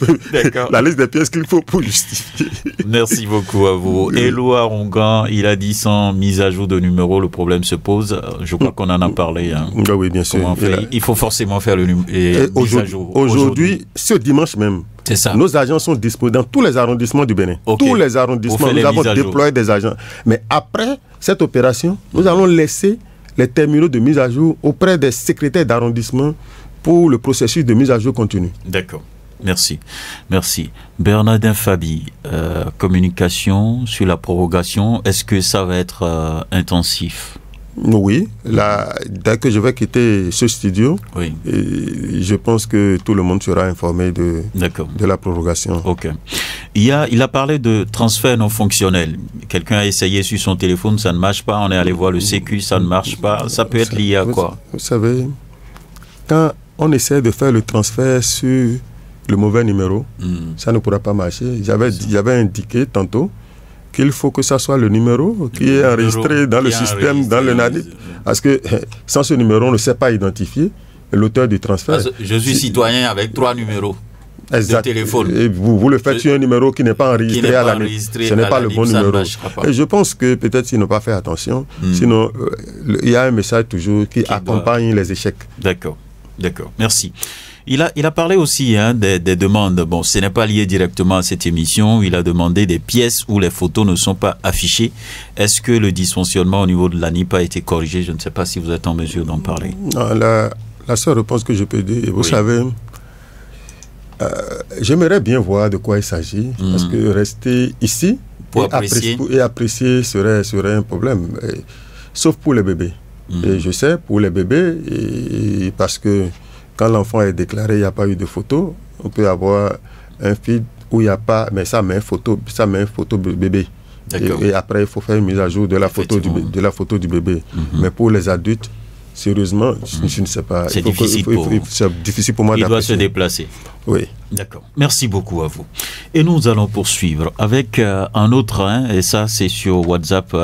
la liste des pièces qu'il faut pour justifier.
Merci beaucoup à vous. Éloi Rongan, il a dit sans mise à jour de numéro, le problème se pose. Je crois qu'on en a parlé. Hein.
Oui, bien sûr.
Il faut forcément faire le mise à jour.
Aujourd'hui, ce dimanche même, nos agents sont disponibles dans tous les arrondissements du Bénin. Okay. Tous les arrondissements, nous avons déployé des agents. Mais après cette opération, nous allons laisser les terminaux de mise à jour auprès des secrétaires d'arrondissement pour le processus de mise à jour continue.
D'accord. Merci. Merci. Bernardin Fabi, communication sur la prorogation, est-ce que ça va être intensif?
Oui, dès que je vais quitter ce studio,
oui.
Je pense que tout le monde sera informé de la prorogation.
Ok. Il a parlé de transfert non fonctionnel. Quelqu'un a essayé sur son téléphone, ça ne marche pas. On est allé voir le Sécu, ça ne marche pas. Ça peut être lié à quoi?
Vous savez, quand on essaie de faire le transfert sur le mauvais numéro, ça ne pourra pas marcher. J'avais indiqué tantôt qu'il faut que ça soit le numéro qui est enregistré dans le système, dans le NADIP. Parce que sans ce numéro, on ne sait pas identifier l'auteur du transfert.
Je suis citoyen avec 3 numéros de téléphone.
Et vous le faites sur un numéro qui n'est pas enregistré à l'ANIP. Ce n'est pas le bon numéro. Et je pense que peut-être s'ils n'ont pas fait attention, sinon il y a un message toujours qui accompagne les échecs.
D'accord. Merci. Il a parlé aussi des demandes. Bon, ce n'est pas lié directement à cette émission. Il a demandé des pièces où les photos ne sont pas affichées. Est-ce que le dysfonctionnement au niveau de l'ANIP a été corrigé? Je ne sais pas si vous êtes en mesure d'en parler.
La seule réponse que je peux dire, vous savez, j'aimerais bien voir de quoi il s'agit. Parce que rester ici et apprécier serait un problème. Sauf pour les bébés. Et je sais, pour les bébés, parce que quand l'enfant est déclaré, il n'y a pas eu de photo. On peut avoir un feed où il n'y a pas, mais ça met une photo bébé. Et après, il faut faire une mise à jour de la photo du bébé. Mais pour les adultes, sérieusement, je ne sais pas.
C'est difficile
pour moi.
Il doit se déplacer.
Oui.
D'accord. Merci beaucoup à vous. Et nous allons poursuivre avec un autre, et ça c'est sur WhatsApp.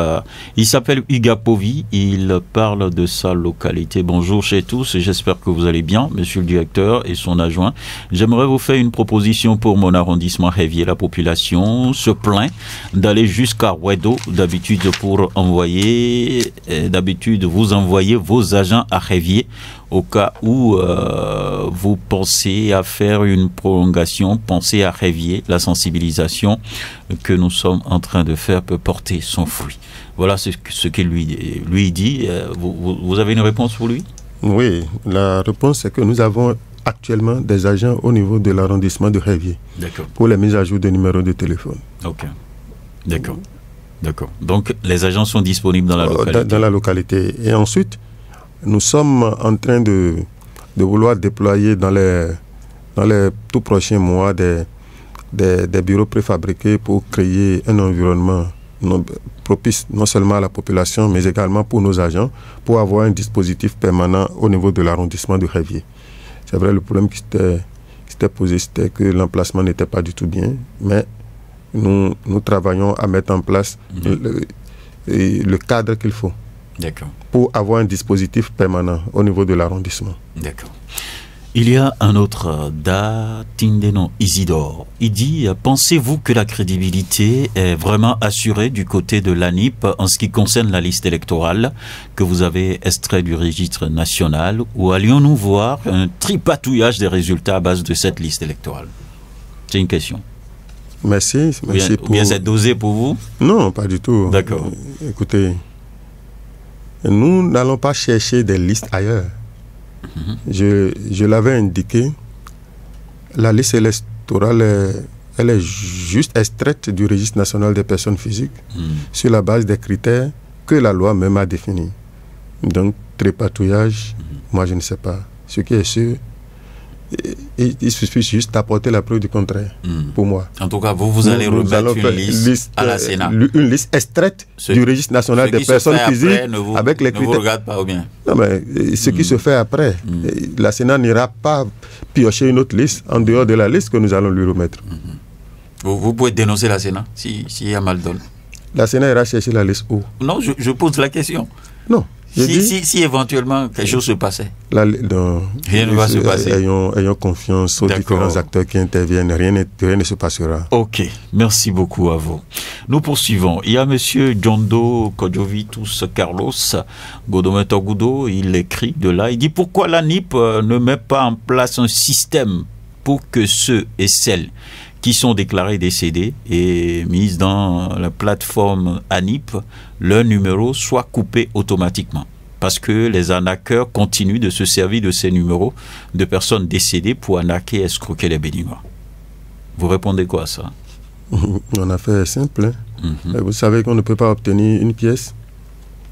Il s'appelle Ugapovi. Il parle de sa localité. Bonjour chez tous. J'espère que vous allez bien, monsieur le directeur et son adjoint. J'aimerais vous faire une proposition pour mon arrondissement Révier. La population se plaint d'aller jusqu'à Ouedo, d'habitude vous envoyez vos agents à Révier au cas où vous pensez à faire une prolongation, pensez à Révier. La sensibilisation que nous sommes en train de faire peut porter son fruit. Voilà ce qu'il lui dit. Vous avez une réponse pour lui?
Oui, la réponse c'est que nous avons actuellement des agents au niveau de l'arrondissement de Révier pour les mises à jour de numéros de téléphone.
Ok, d'accord. Donc les agents sont disponibles dans la localité.
Dans la localité. Et ensuite, nous sommes en train de vouloir déployer dans les tout prochains mois des bureaux préfabriqués pour créer un environnement propice non seulement à la population, mais également pour nos agents, pour avoir un dispositif permanent au niveau de l'arrondissement de Révier. C'est vrai, le problème qui s'était posé, c'était que l'emplacement n'était pas du tout bien, mais nous travaillons à mettre en place le cadre qu'il faut.
D'accord.
Pour avoir un dispositif permanent au niveau de l'arrondissement.
D'accord. Il y a un autre, Tindeno Isidore. Il dit, pensez-vous que la crédibilité est vraiment assurée du côté de l'ANIP en ce qui concerne la liste électorale que vous avez extrait du registre national, ou allions-nous voir un tripatouillage des résultats à base de cette liste électorale? C'est une question.
Merci.
Bien c'est dosé pour vous?
Non, pas du tout.
D'accord.
Écoutez, nous n'allons pas chercher des listes ailleurs. Je l'avais indiqué, la liste électorale, elle est juste extraite du registre national des personnes physiques sur la base des critères que la loi même a définis. Donc, tripatouillage, moi je ne sais pas. Ce qui est sûr, il suffit juste d'apporter la preuve du contraire, pour moi.
En tout cas, vous allez remettre une liste à la Sénat.
Une liste extraite du registre national des personnes physiques avec les critères.
Ne vous regarde pas ou bien?
Non, mais ce qui se fait après, la Sénat n'ira pas piocher une autre liste en dehors de la liste que nous allons lui remettre.
Vous pouvez dénoncer la Sénat s'il y a mal donné.
La Sénat ira chercher la liste où?
Non, je pose la question.
Non.
Si éventuellement quelque chose se passait,
rien
ne va se passer.
Ayons confiance aux différents acteurs qui interviennent, rien ne se passera.
Ok, merci beaucoup à vous. Nous poursuivons. Il y a M. Djondo Kodjovitus Carlos Godometo Gudo, il écrit de là, il dit pourquoi l'ANIP ne met pas en place un système pour que ceux et celles qui sont déclarés décédés et mis dans la plateforme ANIP, leur numéro soit coupé automatiquement. Parce que les arnaqueurs continuent de se servir de ces numéros de personnes décédées pour arnaquer et escroquer les Béninois. Vous répondez quoi à ça?
On a fait simple. Vous savez qu'on ne peut pas obtenir une pièce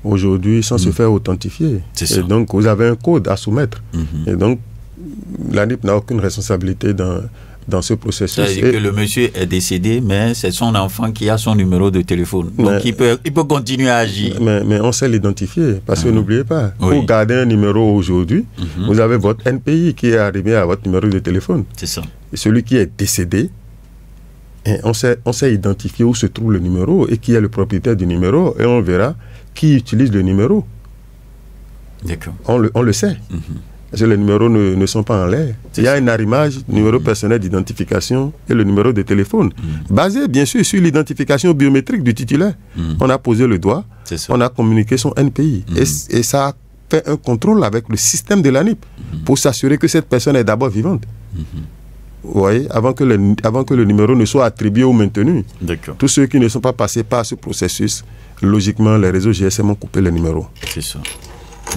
aujourd'hui sans se faire authentifier. Et donc, vous avez un code à soumettre. Et donc, l'ANIP n'a aucune responsabilité dans ce processus.
C'est-à-dire que le monsieur est décédé, mais c'est son enfant qui a son numéro de téléphone. Donc il peut continuer à agir.
Mais on sait l'identifier, parce que n'oubliez pas, pour garder un numéro aujourd'hui, vous avez votre NPI qui est arrivé à votre numéro de téléphone.
C'est ça.
Et celui qui est décédé, on sait identifier où se trouve le numéro et qui est le propriétaire du numéro, et on verra qui utilise le numéro.
D'accord.
On le sait. Parce que les numéros ne sont pas en l'air. Il y a un arrimage, numéro personnel d'identification et le numéro de téléphone, basé bien sûr sur l'identification biométrique du titulaire. On a posé le doigt, on a communiqué son NPI. Et ça a fait un contrôle avec le système de l'ANIP pour s'assurer que cette personne est d'abord vivante. Vous voyez, avant que le numéro ne soit attribué ou maintenu. Tous ceux qui ne sont pas passés par ce processus, logiquement, les réseaux GSM ont coupé le numéro.
C'est ça.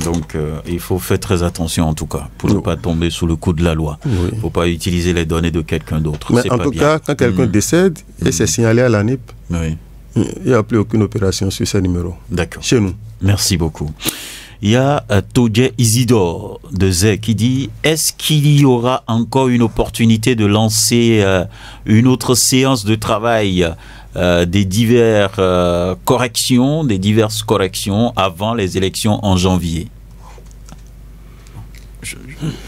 Donc, il faut faire très attention en tout cas, pour ne pas tomber sous le coup de la loi. Il ne faut pas utiliser les données de quelqu'un d'autre.
Mais en tout cas, quand quelqu'un décède et c'est signalé à l'ANIP, il n'y a plus aucune opération sur ces numéros.
D'accord.
Chez nous.
Merci beaucoup. Il y a Todje Isidore de Zé qui dit « Est-ce qu'il y aura encore une opportunité de lancer une autre séance de travail des diverses corrections avant les élections en janvier ?»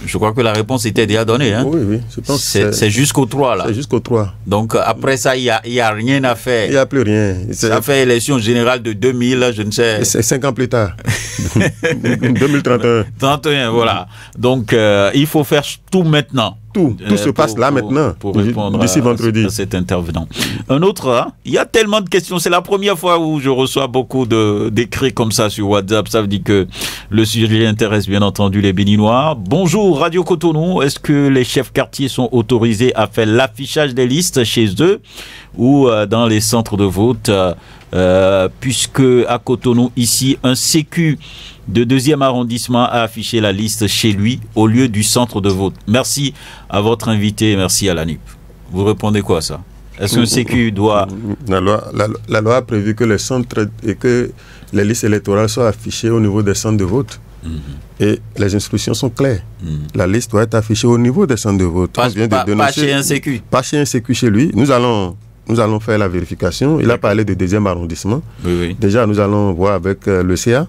Je crois que la réponse était déjà donnée. Hein?
Oui, je pense que
c'est jusqu'au 3 là.
C'est jusqu'au 3.
Donc après ça, il n'y a rien à faire.
Il n'y a plus rien.
Ça fait élection générale de 2000, je ne sais.
C'est 5 ans plus tard. 2031.
31, voilà. Donc il faut faire tout maintenant.
Tout se passe là maintenant,
pour répondre
d'ici vendredi.
À cet intervenant. Un autre, il y a tellement de questions. C'est la première fois où je reçois beaucoup d'écrits comme ça sur WhatsApp. Ça veut dire que le sujet intéresse bien entendu les Béninois. Bonjour Radio Cotonou. Est-ce que les chefs quartiers sont autorisés à faire l'affichage des listes chez eux ou dans les centres de vote puisque à Cotonou, ici, un sécu de 2e arrondissement a affiché la liste chez lui au lieu du centre de vote. Merci à votre invité, merci à l'ANIP. Vous répondez quoi à ça? Est-ce qu'un sécu doit...
La loi a prévu que les centres et que les listes électorales soient affichées au niveau des centres de vote. Et les instructions sont claires. La liste doit être affichée au niveau des centres de vote.
Pas chez un sécu.
Pas chez un sécu chez lui. Nous allons faire la vérification. Il a parlé de 2e arrondissement.
Oui.
Déjà, nous allons voir avec le CA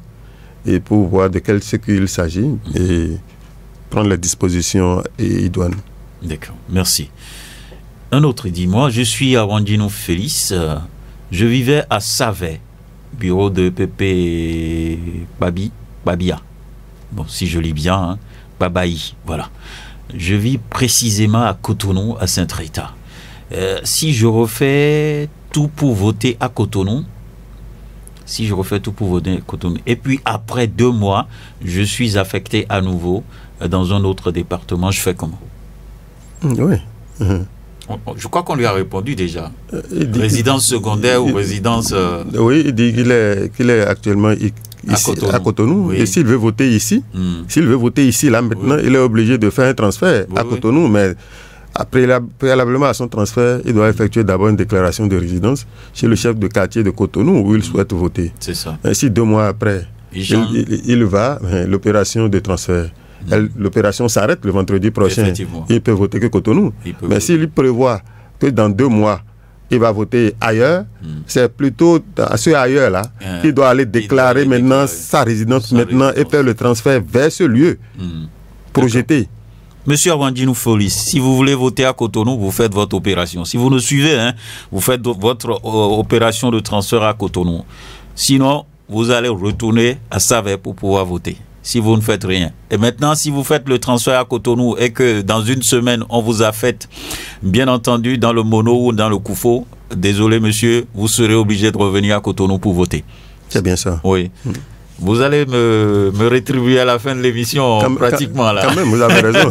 et pour voir de quel sécu il s'agit et prendre les dispositions idoines.
D'accord, merci. Un autre dit, moi je suis à Wandino Félix, je vivais à Savet, bureau de Pépé Babia. Bon, si je lis bien, hein, Babaï, voilà. Je vis précisément à Cotonou, à Saint-Rita. Si je refais tout pour voter à Cotonou, et puis après 2 mois, je suis affecté à nouveau dans un autre département, je fais comment?
Oui.
Je crois qu'on lui a répondu déjà. Résidence secondaire ou résidence...
Oui, il dit qu'il est actuellement ici, à Cotonou. Oui. Et s'il veut voter ici, là maintenant, il est obligé de faire un transfert à Cotonou, mais... Préalablement à son transfert, il doit effectuer d'abord une déclaration de résidence chez le chef de quartier de Cotonou où il souhaite voter.
C'est ça.
Ainsi, 2 mois après, il va, l'opération de transfert l'opération s'arrête le vendredi prochain. Il peut voter que Cotonou. Mais s'il prévoit que dans 2 mois, il va voter ailleurs, c'est plutôt à ce ailleurs-là qu'il doit aller déclarer maintenant sa résidence maintenant et faire le transfert vers ce lieu projeté.
Monsieur Awandjinou Folis, si vous voulez voter à Cotonou, vous faites votre opération. Si vous nous suivez, vous faites votre opération de transfert à Cotonou. Sinon, vous allez retourner à Savè pour pouvoir voter. Si vous ne faites rien. Et maintenant, si vous faites le transfert à Cotonou et que dans 1 semaine, on vous a fait, bien entendu, dans le Mono ou dans le Koufo, désolé monsieur, vous serez obligé de revenir à Cotonou pour voter.
C'est bien ça.
Oui. Vous allez me rétribuer à la fin de l'émission, pratiquement là.
Quand même, vous avez raison.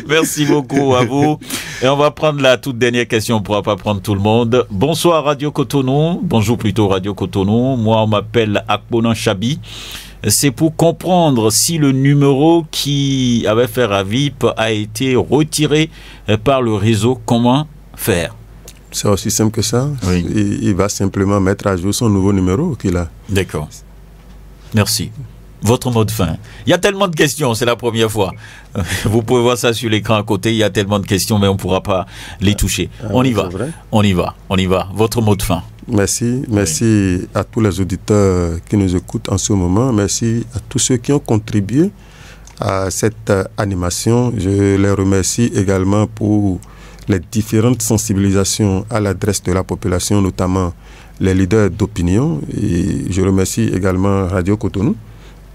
Merci beaucoup à vous. Et on va prendre la toute dernière question, on ne pourra pas prendre tout le monde. Bonsoir Radio Cotonou, bonjour plutôt Radio Cotonou. Moi, on m'appelle Akbonan Chabi. C'est pour comprendre si le numéro qui avait fait Ravip a été retiré par le réseau. Comment faire?
C'est aussi simple que ça.
Oui.
Il va simplement mettre à jour son nouveau numéro qu'il a.
D'accord. Merci. Votre mot de fin. Il y a tellement de questions, c'est la première fois. Vous pouvez voir ça sur l'écran à côté, il y a tellement de questions, mais on ne pourra pas les toucher. On y va. On y va. Votre mot de fin.
Merci. Merci à tous les auditeurs qui nous écoutent en ce moment. Merci à tous ceux qui ont contribué à cette animation. Je les remercie également pour les différentes sensibilisations à l'adresse de la population, notamment les leaders d'opinion. Et je remercie également Radio Cotonou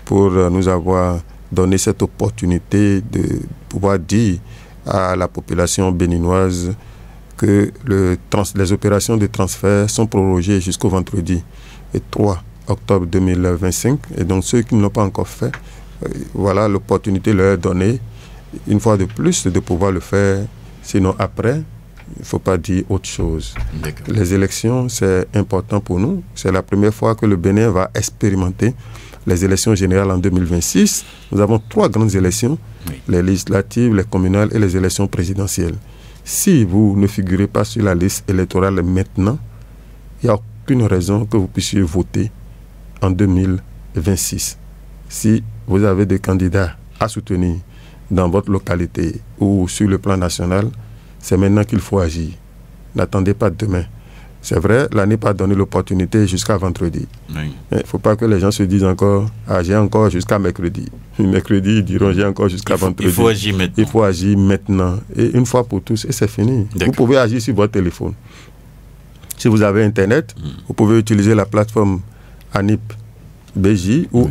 pour nous avoir donné cette opportunité de pouvoir dire à la population béninoise que les opérations de transfert sont prorogées jusqu'au vendredi 3 octobre 2025. Et donc ceux qui ne l'ont pas encore fait, voilà l'opportunité leur est donnée, une fois de plus, de pouvoir le faire. Sinon après, il ne faut pas dire autre chose. Les élections, c'est important pour nous. C'est la première fois que le Bénin va expérimenter les élections générales en 2026. Nous avons 3 grandes élections, les législatives, les communales et les élections présidentielles. Si vous ne figurez pas sur la liste électorale maintenant, il n'y a aucune raison que vous puissiez voter en 2026. Si vous avez des candidats à soutenir dans votre localité ou sur le plan national, c'est maintenant qu'il faut agir. N'attendez pas demain. C'est vrai, l'ANIP a donné l'opportunité jusqu'à vendredi. Il ne faut pas que les gens se disent encore, j'ai encore jusqu'à mercredi. Mercredi, ils diront, j'ai encore jusqu'à vendredi.
Il faut agir maintenant.
Il faut agir maintenant. Et une fois pour tous, et c'est fini. Vous pouvez agir sur votre téléphone. Si vous avez Internet, vous pouvez utiliser la plateforme ANIP BJ ou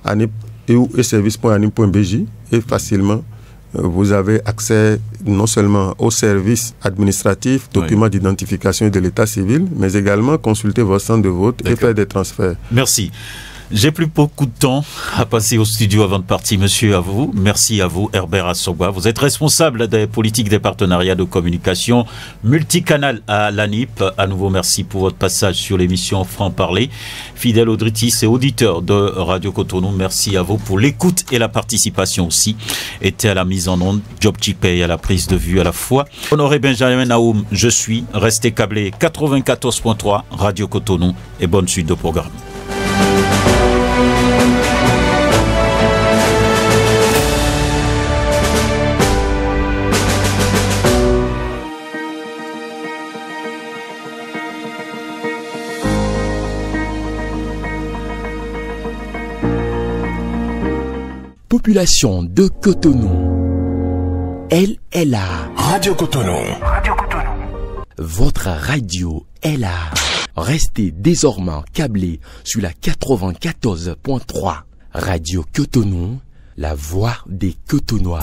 ANIP et service.anip.bj et facilement vous avez accès non seulement aux services administratifs, documents d'identification de l'état civil, mais également consulter votre centre de vote et faire des transferts.
Merci. J'ai plus beaucoup de temps à passer au studio avant de partir, monsieur, à vous. Merci à vous, Herbert Assogba. Vous êtes responsable des politiques des partenariats de communication multicanal à l'ANIP. À nouveau, merci pour votre passage sur l'émission Franc-Parler. Fidèle auditrice et auditeur de Radio Cotonou, merci à vous pour l'écoute et la participation aussi. Était à la mise en onde, Job Chipey à la prise de vue à la fois. Honoré Benjamin Naoum, je suis. Restez câblé 94.3 Radio Cotonou et bonne suite de programme.
Population de Cotonou, elle est là.
Radio Cotonou. Radio Cotonou.
Votre radio est là. Restez désormais câblés sur la 94.3. Radio Cotonou, la voix des Cotonois.